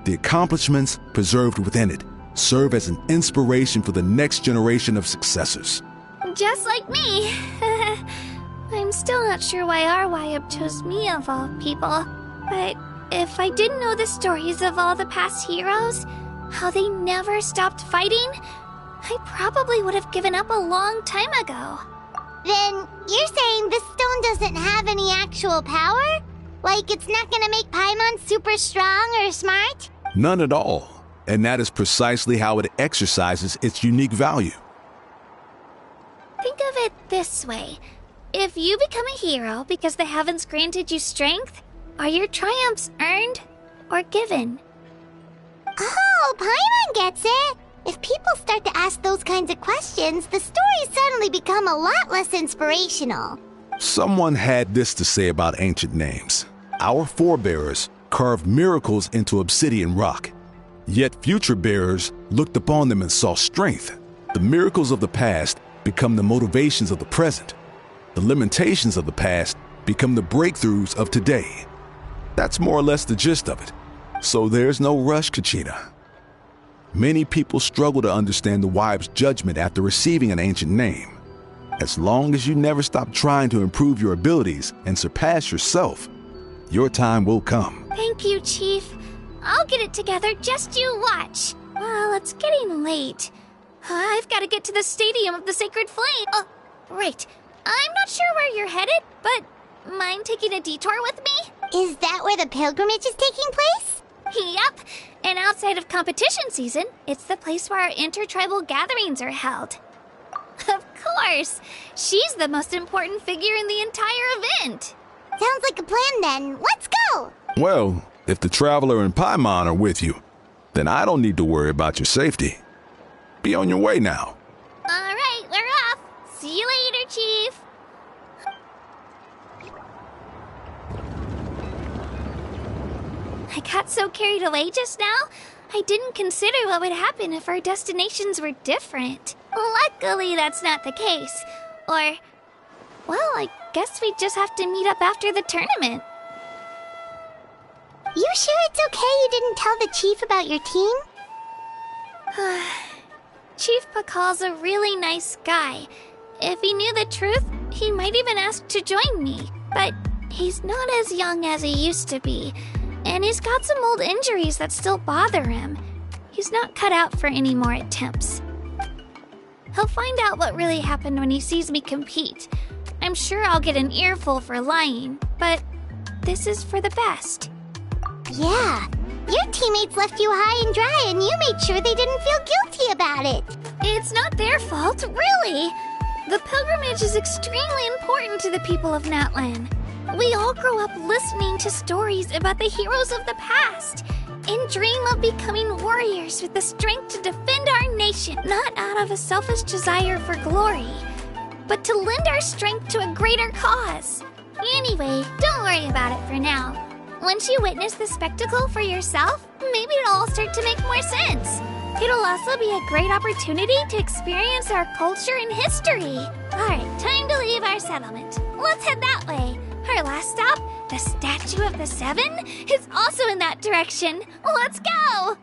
the accomplishments preserved within it serve as an inspiration for the next generation of successors. Just like me. I'm still not sure why our Wayab chose me of all people, but if I didn't know the stories of all the past heroes, how they never stopped fighting, I probably would have given up a long time ago. Then you're saying this stone doesn't have any actual power? Like it's not gonna make Paimon super strong or smart? None at all. And that is precisely how it exercises its unique value. Think of it this way. If you become a hero because the heavens granted you strength, are your triumphs earned or given? Oh, Paimon gets it! If people start to ask those kinds of questions, the stories suddenly become a lot less inspirational. Someone had this to say about ancient names. Our forebears carved miracles into obsidian rock. Yet future bearers looked upon them and saw strength. The miracles of the past become the motivations of the present. The limitations of the past become the breakthroughs of today. That's more or less the gist of it. So there's no rush, Kachina. Many people struggle to understand the Wayab's judgment after receiving an ancient name. As long as you never stop trying to improve your abilities and surpass yourself, your time will come. Thank you, Chief. I'll get it together, just you watch. Well, it's getting late. I've got to get to the Stadium of the Sacred Flame. Oh, right. I'm not sure where you're headed, but mind taking a detour with me? Is that where the pilgrimage is taking place? Yep, and outside of competition season, it's the place where our intertribal gatherings are held. Of course! She's the most important figure in the entire event! Sounds like a plan then. Let's go! Well, if the Traveler and Paimon are with you, then I don't need to worry about your safety. Be on your way now. Alright, we're off! See you later, Chief! I got so carried away just now, I didn't consider what would happen if our destinations were different. Luckily, that's not the case. Or, well, I guess we just have to meet up after the tournament. You sure it's okay you didn't tell the chief about your team? Chief Pakal's a really nice guy. If he knew the truth, he might even ask to join me. But he's not as young as he used to be. And he's got some old injuries that still bother him. He's not cut out for any more attempts. He'll find out what really happened when he sees me compete. I'm sure I'll get an earful for lying, but this is for the best. Yeah, your teammates left you high and dry and you made sure they didn't feel guilty about it. It's not their fault, really. The pilgrimage is extremely important to the people of Natlan. We all grow up listening to stories about the heroes of the past and dream of becoming warriors with the strength to defend our nation, not out of a selfish desire for glory, but to lend our strength to a greater cause. Anyway, don't worry about it for now. Once you witness the spectacle for yourself, maybe it'll all start to make more sense. It'll also be a great opportunity to experience our culture and history. Alright, time to leave our settlement. Let's head that way. Our last stop, the Statue of the Seven, is also in that direction. Let's go!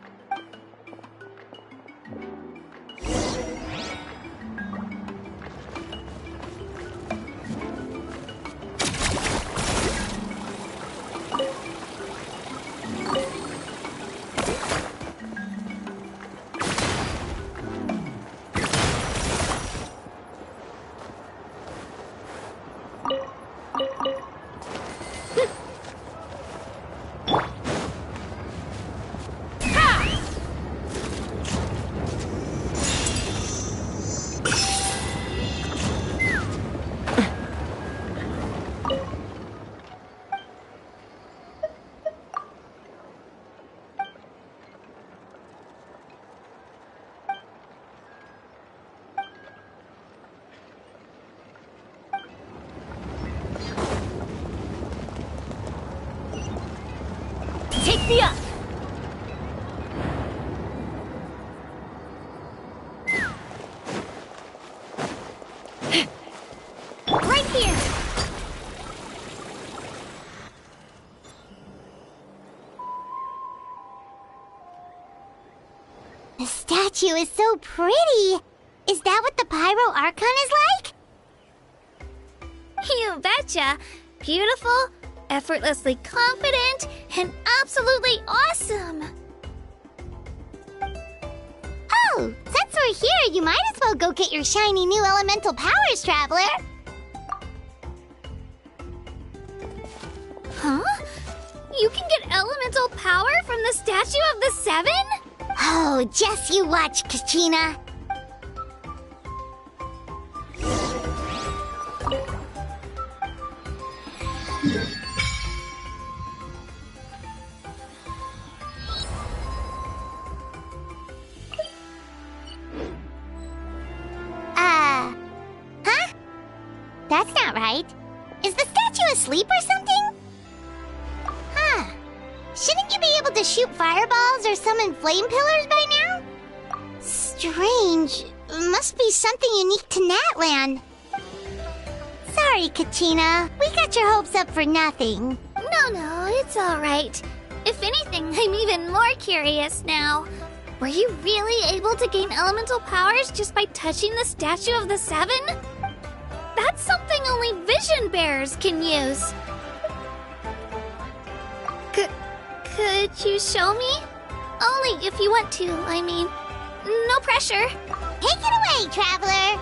Take me up! Right here! The statue is so pretty. Is that what the Pyro Archon is like? You betcha! Beautiful, effortlessly confident, and absolutely awesome! Oh, since we're here, you might as well go get your shiny new elemental powers, Traveler! Huh? You can get elemental power from the Statue of the Seven? Oh, just you watch, Kachina! Huh? That's not right. Is the statue asleep or something? Huh. Shouldn't you be able to shoot fireballs or summon flame pillars by now? Strange. Must be something unique to Natlan. Sorry, Kachina. We got your hopes up for nothing. No, it's alright. If anything, I'm even more curious now. Were you really able to gain elemental powers just by touching the Statue of the Seven? That's something only vision bearers can use. Could you show me? Only if you want to, I mean. No pressure. Take it away, Traveler!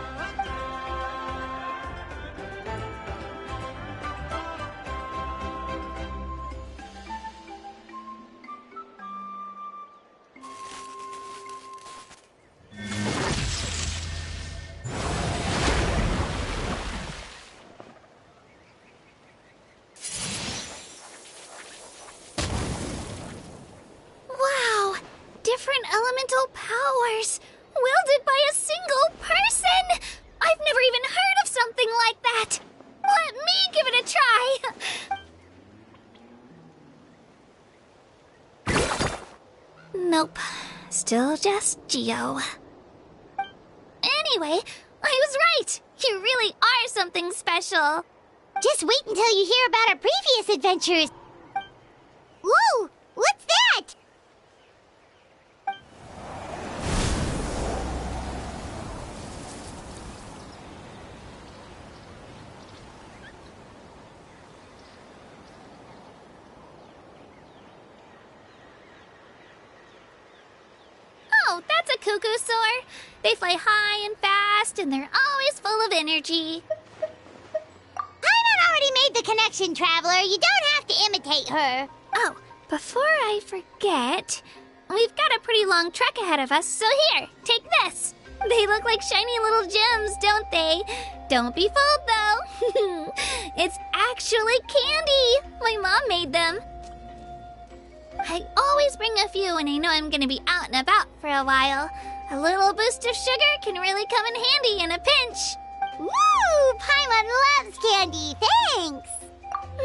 different elemental powers, wielded by a single person! I've never even heard of something like that! Let me give it a try! Nope. Still just Geo. Anyway, I was right! You really are something special! Just wait until you hear about our previous adventures! Whoa! What's that? Oh, that's a cuckoo soar. They fly high and fast, and they're always full of energy. Paimon already made the connection, Traveler. You don't have to imitate her. Oh, before I forget, we've got a pretty long trek ahead of us, so here, take this. They look like shiny little gems, don't they? Don't be fooled, though. It's actually candy. My mom made them. I always bring a few when I know I'm gonna be out and about for a while. A little boost of sugar can really come in handy in a pinch. Woo! Paimon loves candy. Thanks.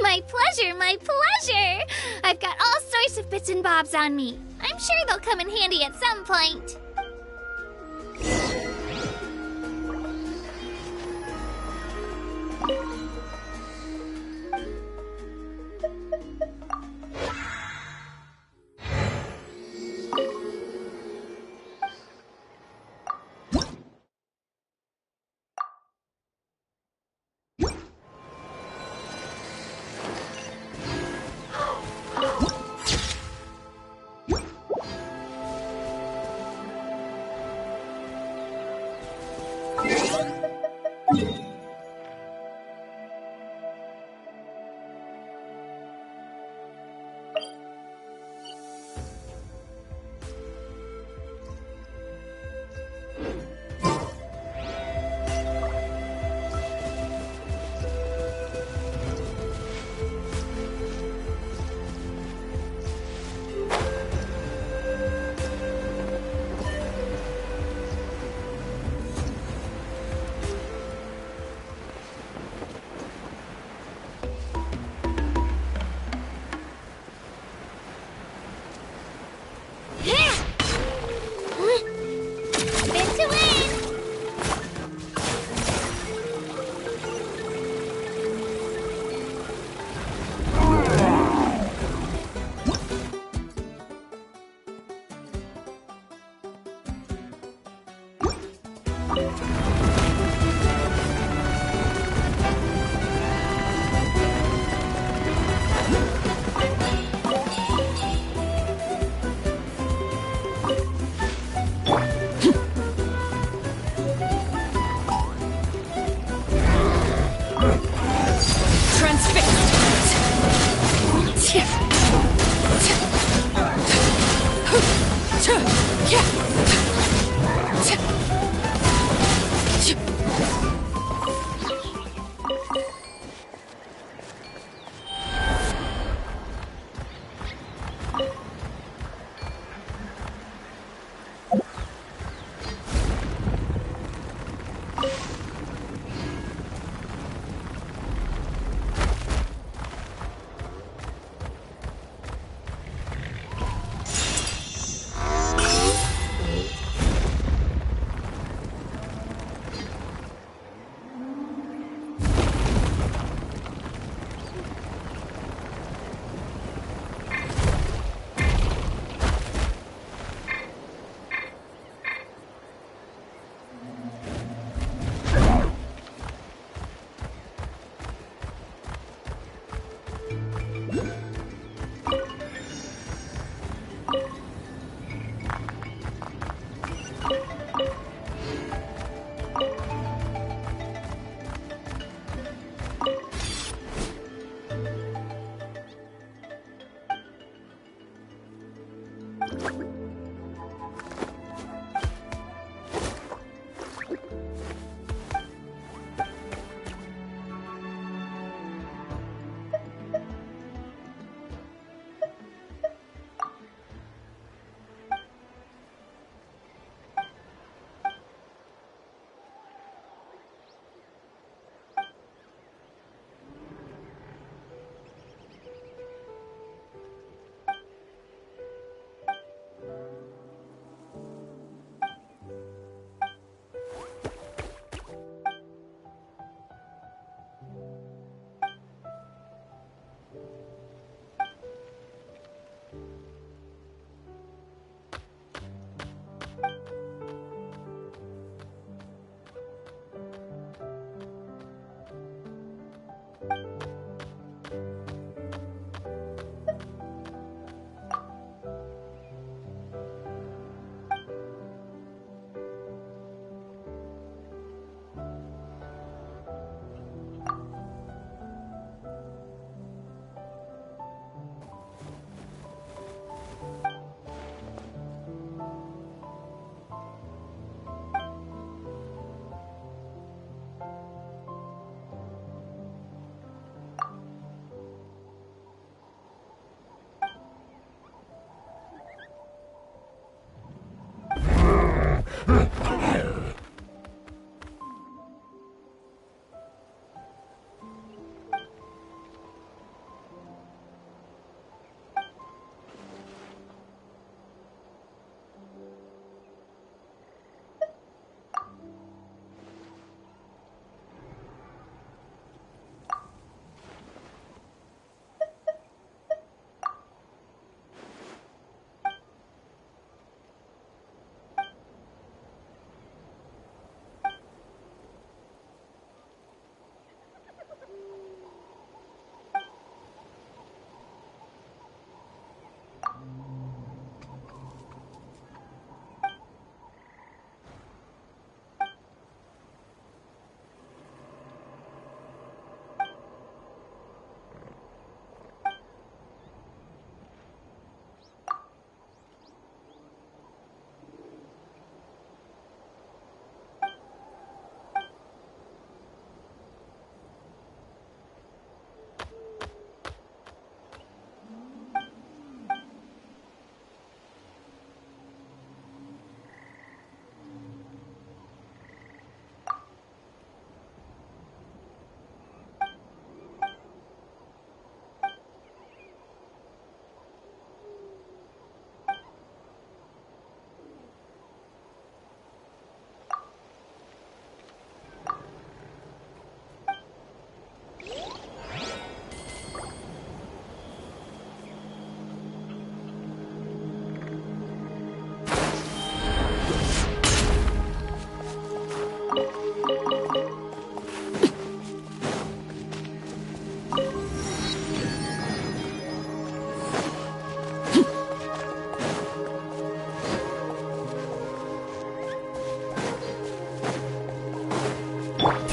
My pleasure, my pleasure. I've got all sorts of bits and bobs on me. I'm sure they'll come in handy at some point.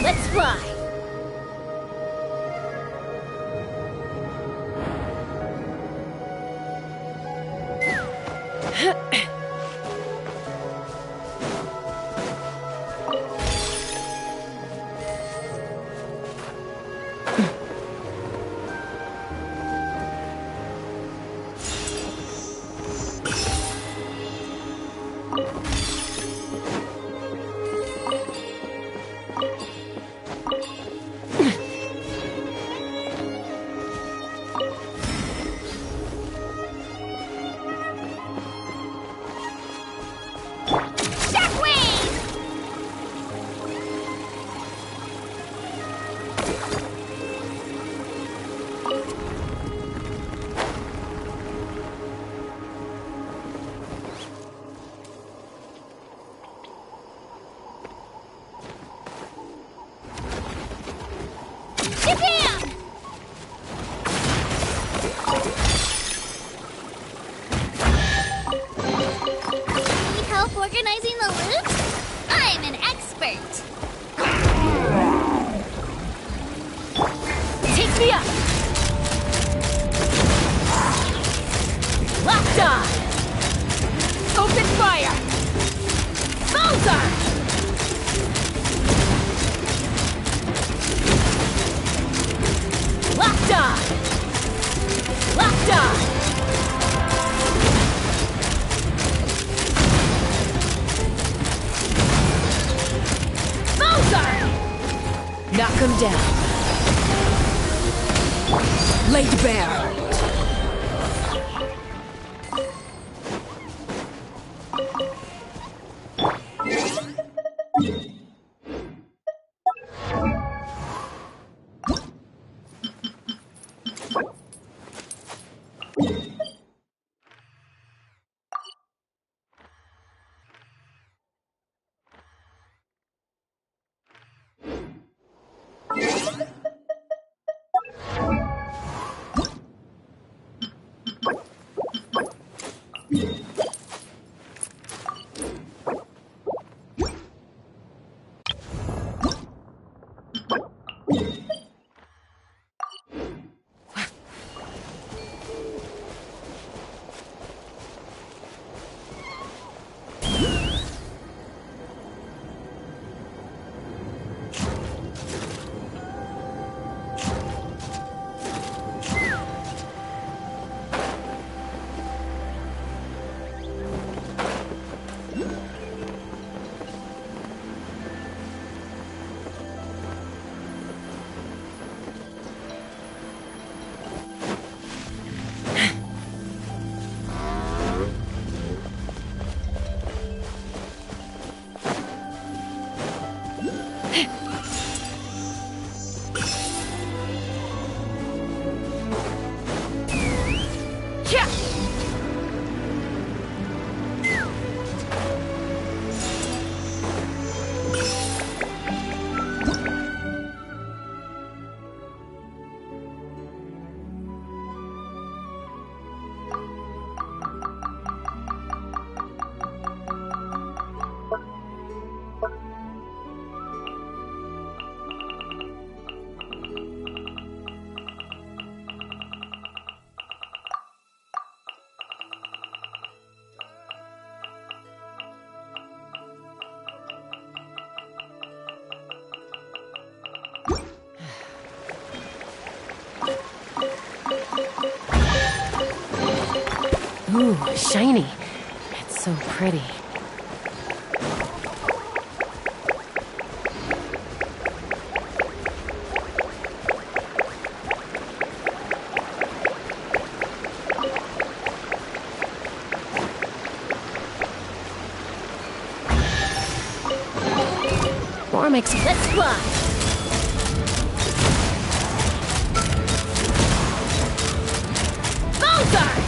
Let's fly! Organizing the loops? I'm an expert! Take me up! Locked on! Open fire! Bullseye! Locked on! Locked on! Knock him down. Laid bare. Ooh, shiny. It's so pretty. More makes let's fly! Bullseye!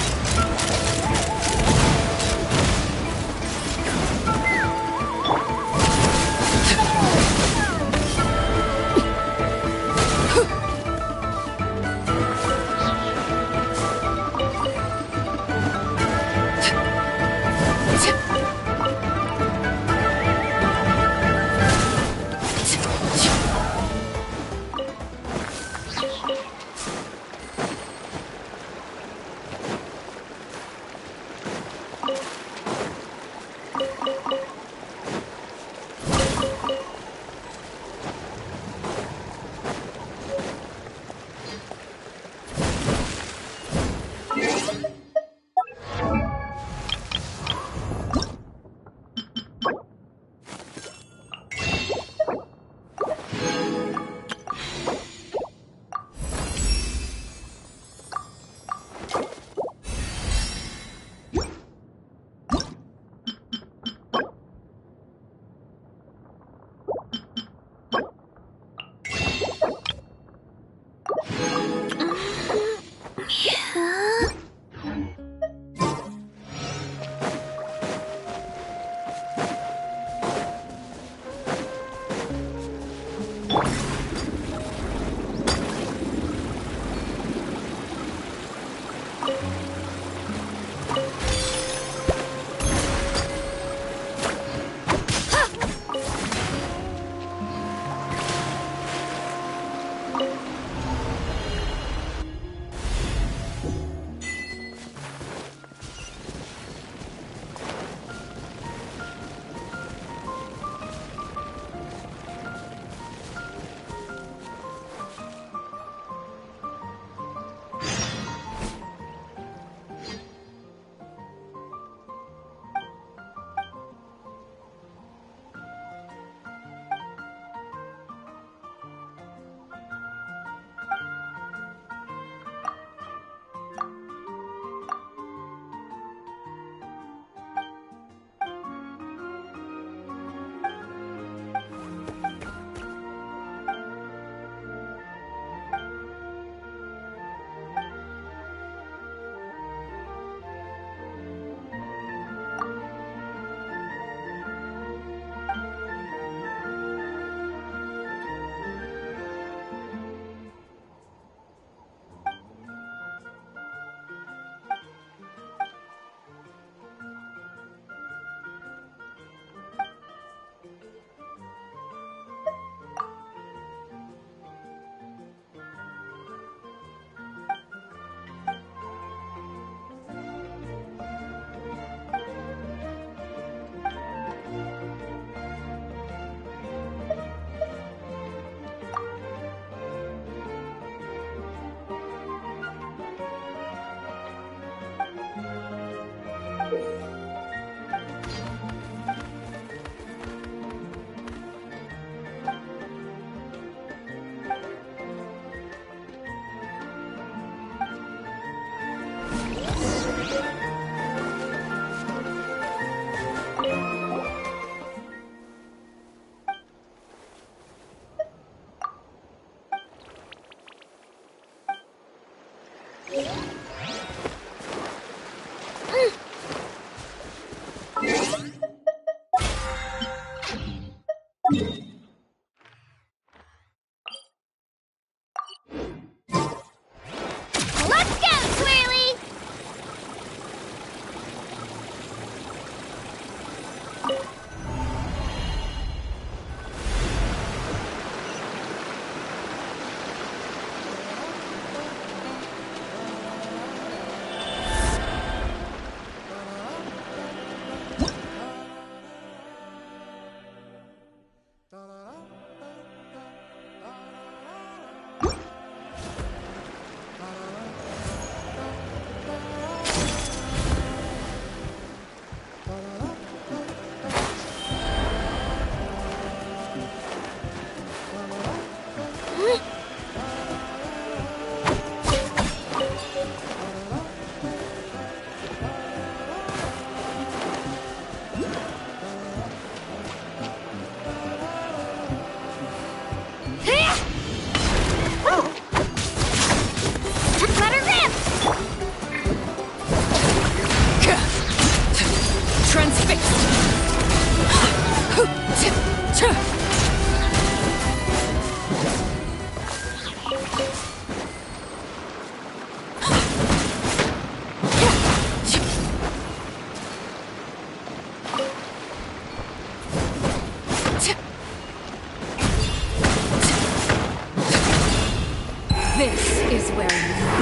This is where you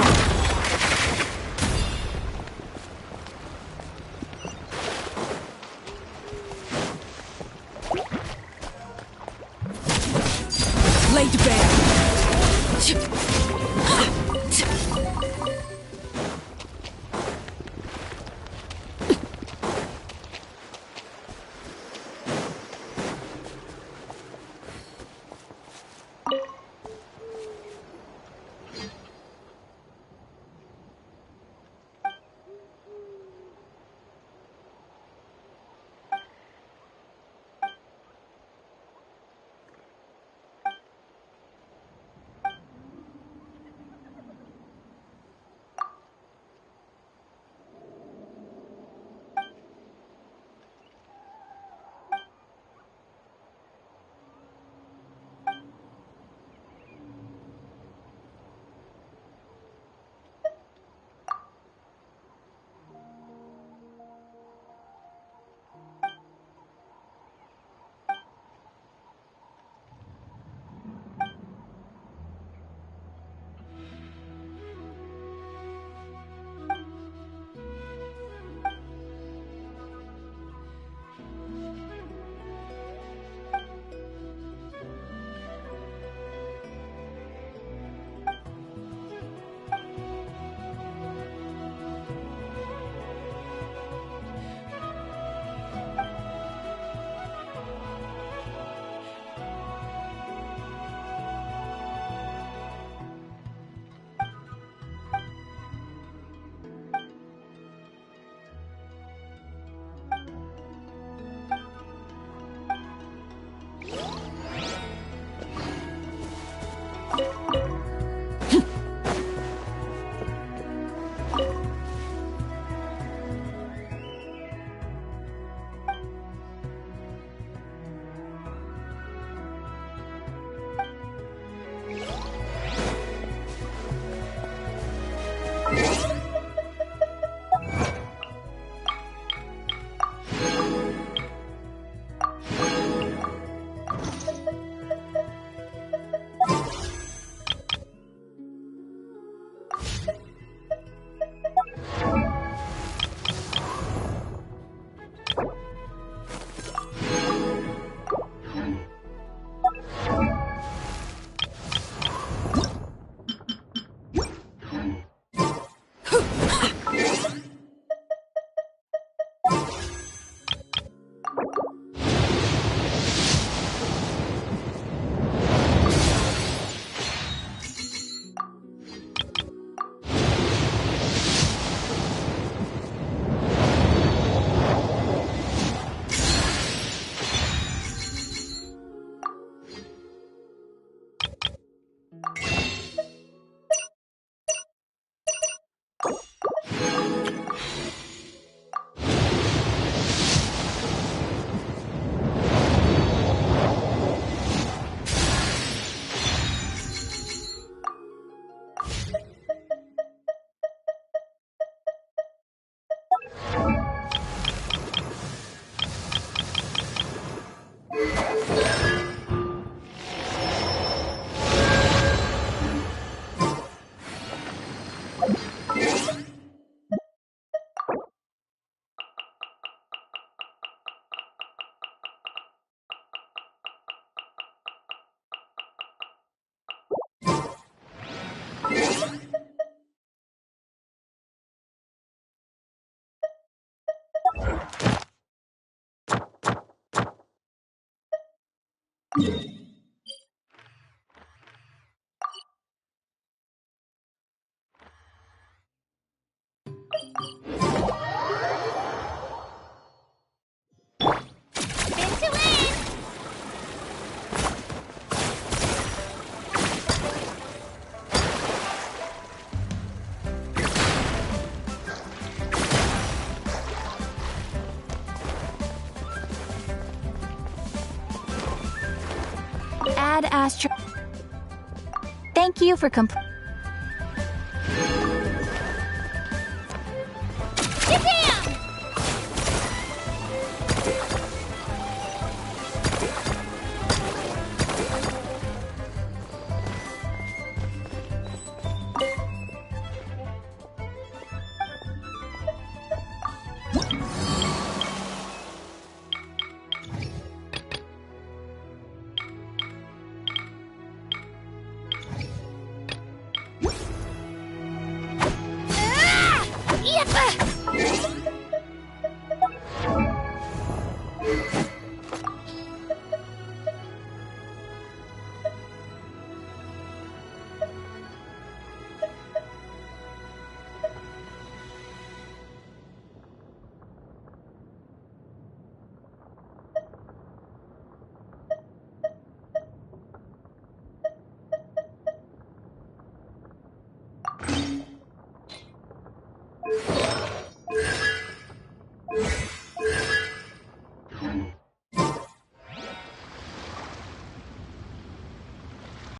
laid bare. Thank you for completing.